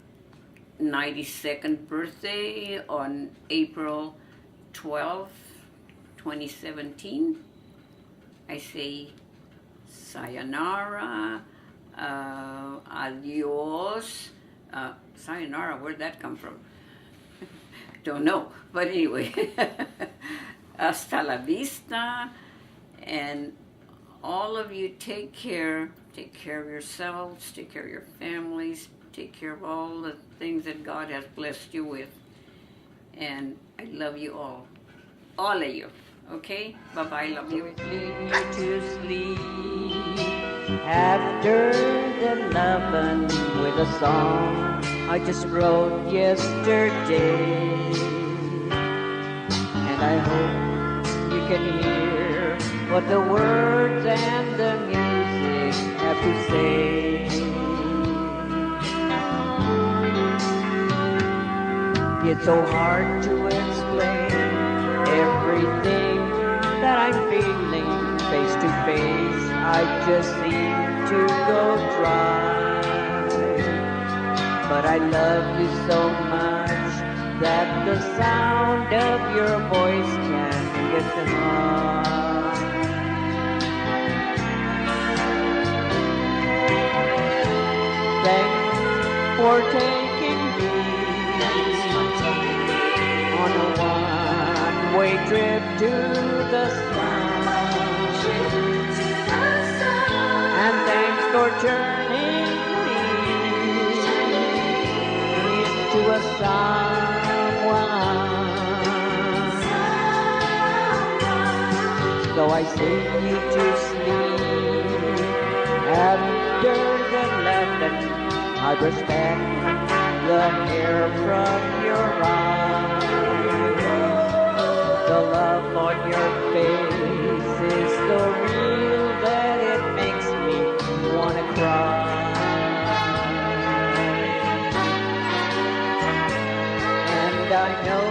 92nd birthday, on April 12, 2017, I say sayonara, adios. Sayonara, where'd that come from? Don't know, but anyway. Hasta la vista, and all of you take care of yourselves, take care of your families, take care of all the things that God has blessed you with, and I love you all of you, okay? Bye-bye, love you. Leave you to sleep after the lovin' with a song I just wrote yesterday. And I hope you can hear what the words and the music have to say. It's so hard to explain everything that I'm feeling face to face. I just seem to go dry. But I love you so much that the sound of your voice can get them on. Thanks for taking me on a one-way trip to the sun. And thanks for turning me into a someone. So I sing you to sleep after the lesson. I brush back the hair from your eyes. The love on your face is so real that it makes me wanna cry. And I know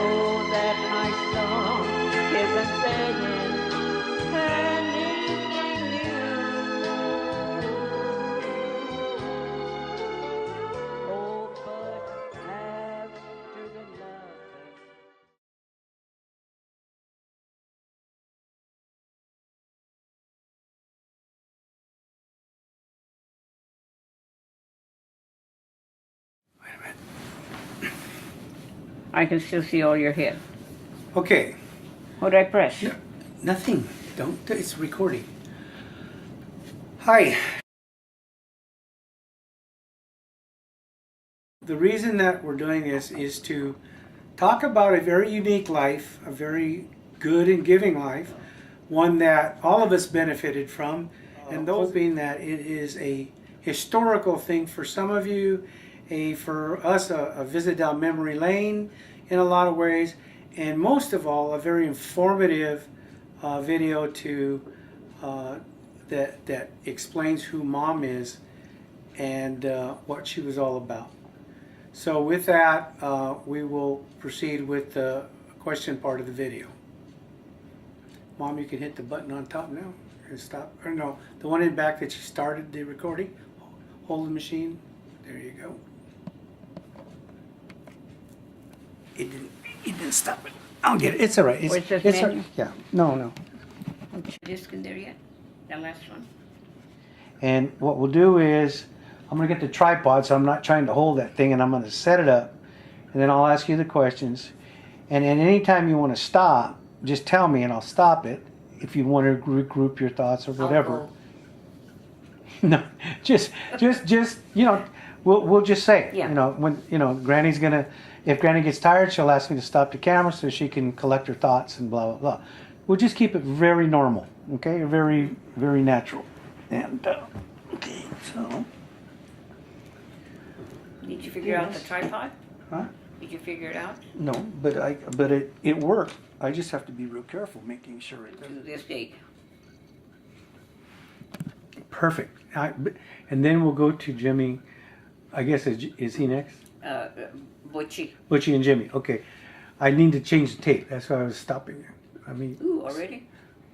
that my song isn't saying anything new. Oh, but after the love. Wait a minute. I can still see all your head. Okay. What did I press? No, nothing. Don't. It's recording. Hi. The reason that we're doing this is to talk about a very unique life, a very good and giving life, one that all of us benefited from, and hoping that it is a historical thing for some of you, for us a visit down memory lane in a lot of ways, and most of all a very informative video to that explains who Mom is and what she was all about. So with that, we will proceed with the question part of the video. Mom, you can hit the button on top now and stop. Or no, the one in back that you started the recording. Hold the machine. There you go. It didn't stop it. I'll get it. It's all right. Where's this it's menu? yeah. No. Disc in there yet? The last one? And what we'll do is, I'm going to get the tripod so I'm not trying to hold that thing, and I'm going to set it up, and then I'll ask you the questions. And at any time you want to stop, just tell me and I'll stop it if you want to regroup your thoughts or whatever. No, just, we'll just say it. Yeah. When, Granny's going to, if Granny gets tired, she'll ask me to stop the camera so she can collect her thoughts and blah, blah, blah. We'll just keep it very normal, okay? Very, very natural. And, okay, so. Did you figure out the tripod? Huh? Did you figure it out? No, but it worked. I just have to be real careful making sure it To does. this date. Perfect. And then we'll go to Jimmy. I guess, is he next? Butchie. Butchie and Jimmy. Okay. I need to change the tape. That's why I was stopping you. I mean. Ooh, already?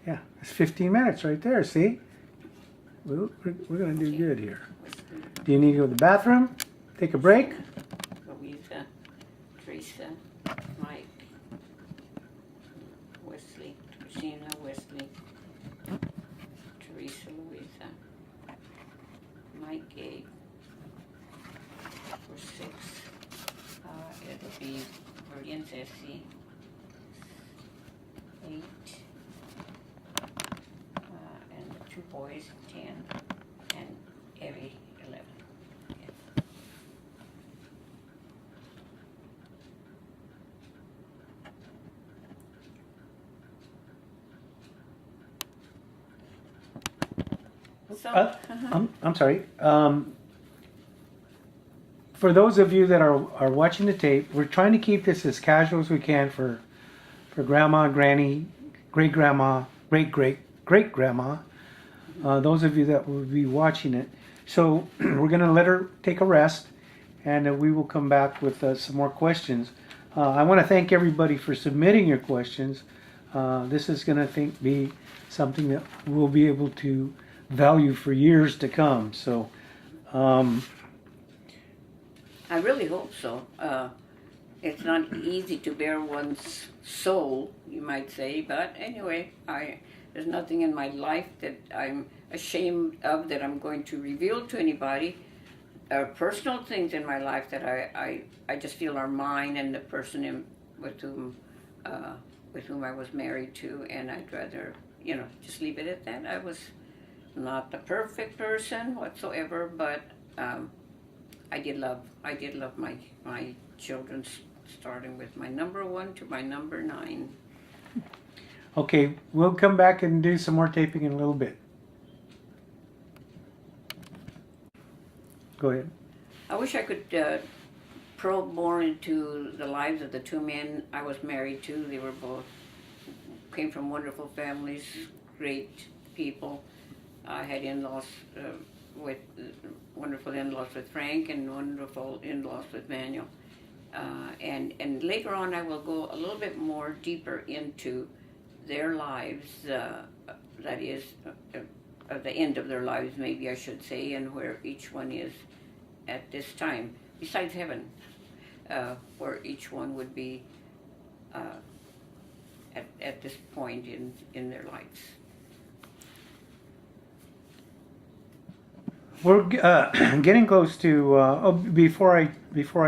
Yeah, it's 15 minutes right there, see? We're going to do good here. Do you need to go to the bathroom? Take a break? Louisa, Teresa, Mike, Wesley, Christina, Wesley, Teresa, Louisa, Mike, Gabe, for 6. It'll be Bertie and Ceci, 8, and the 2 boys, 10, and Evie, 11. So, I'm sorry. For those of you that are watching the tape, we're trying to keep this as casual as we can for grandma, granny, great grandma, great grandma. Those of you that will be watching it. So we're going to let her take a rest, and we will come back with some more questions. I want to thank everybody for submitting your questions. This is going to be something that we'll be able to value for years to come. So. I really hope so. It's not easy to bear one's soul, you might say, but anyway, there's nothing in my life that I'm ashamed of that I'm going to reveal to anybody. Personal things in my life that I just feel are mine and the person with whom I was married to, and I'd rather, just leave it at that. I was not the perfect person whatsoever, but I did love my children, starting with my number 1 to my number 9. Okay, we'll come back and do some more taping in a little bit. Go ahead. I wish I could probe more into the lives of the 2 men I was married to. They were both came from wonderful families, great people. I had in-laws with wonderful in-laws with Frank and wonderful in-laws with Manuel. And later on I will go a little bit more deeper into their lives, that is, the end of their lives, maybe I should say, and where each one is at this time, besides heaven, where each one would be at this point in their lives. We're getting close to. Before I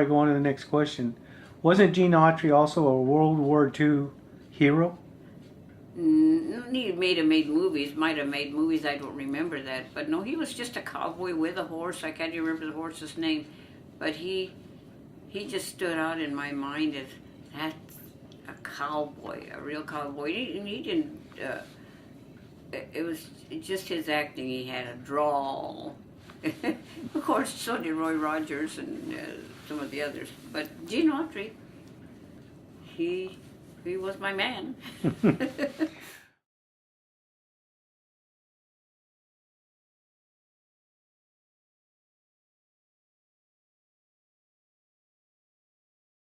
go on to the next question, wasn't Gene Autry also a World War II hero? He might have made movies. I don't remember that. But no, he was just a cowboy with a horse. I can't even remember the horse's name, but he just stood out in my mind as that's a cowboy, a real cowboy. He didn't. It was just his acting. He had a drawl. Of course, so did Roy Rogers and some of the others. But Gene Autry, he was my man.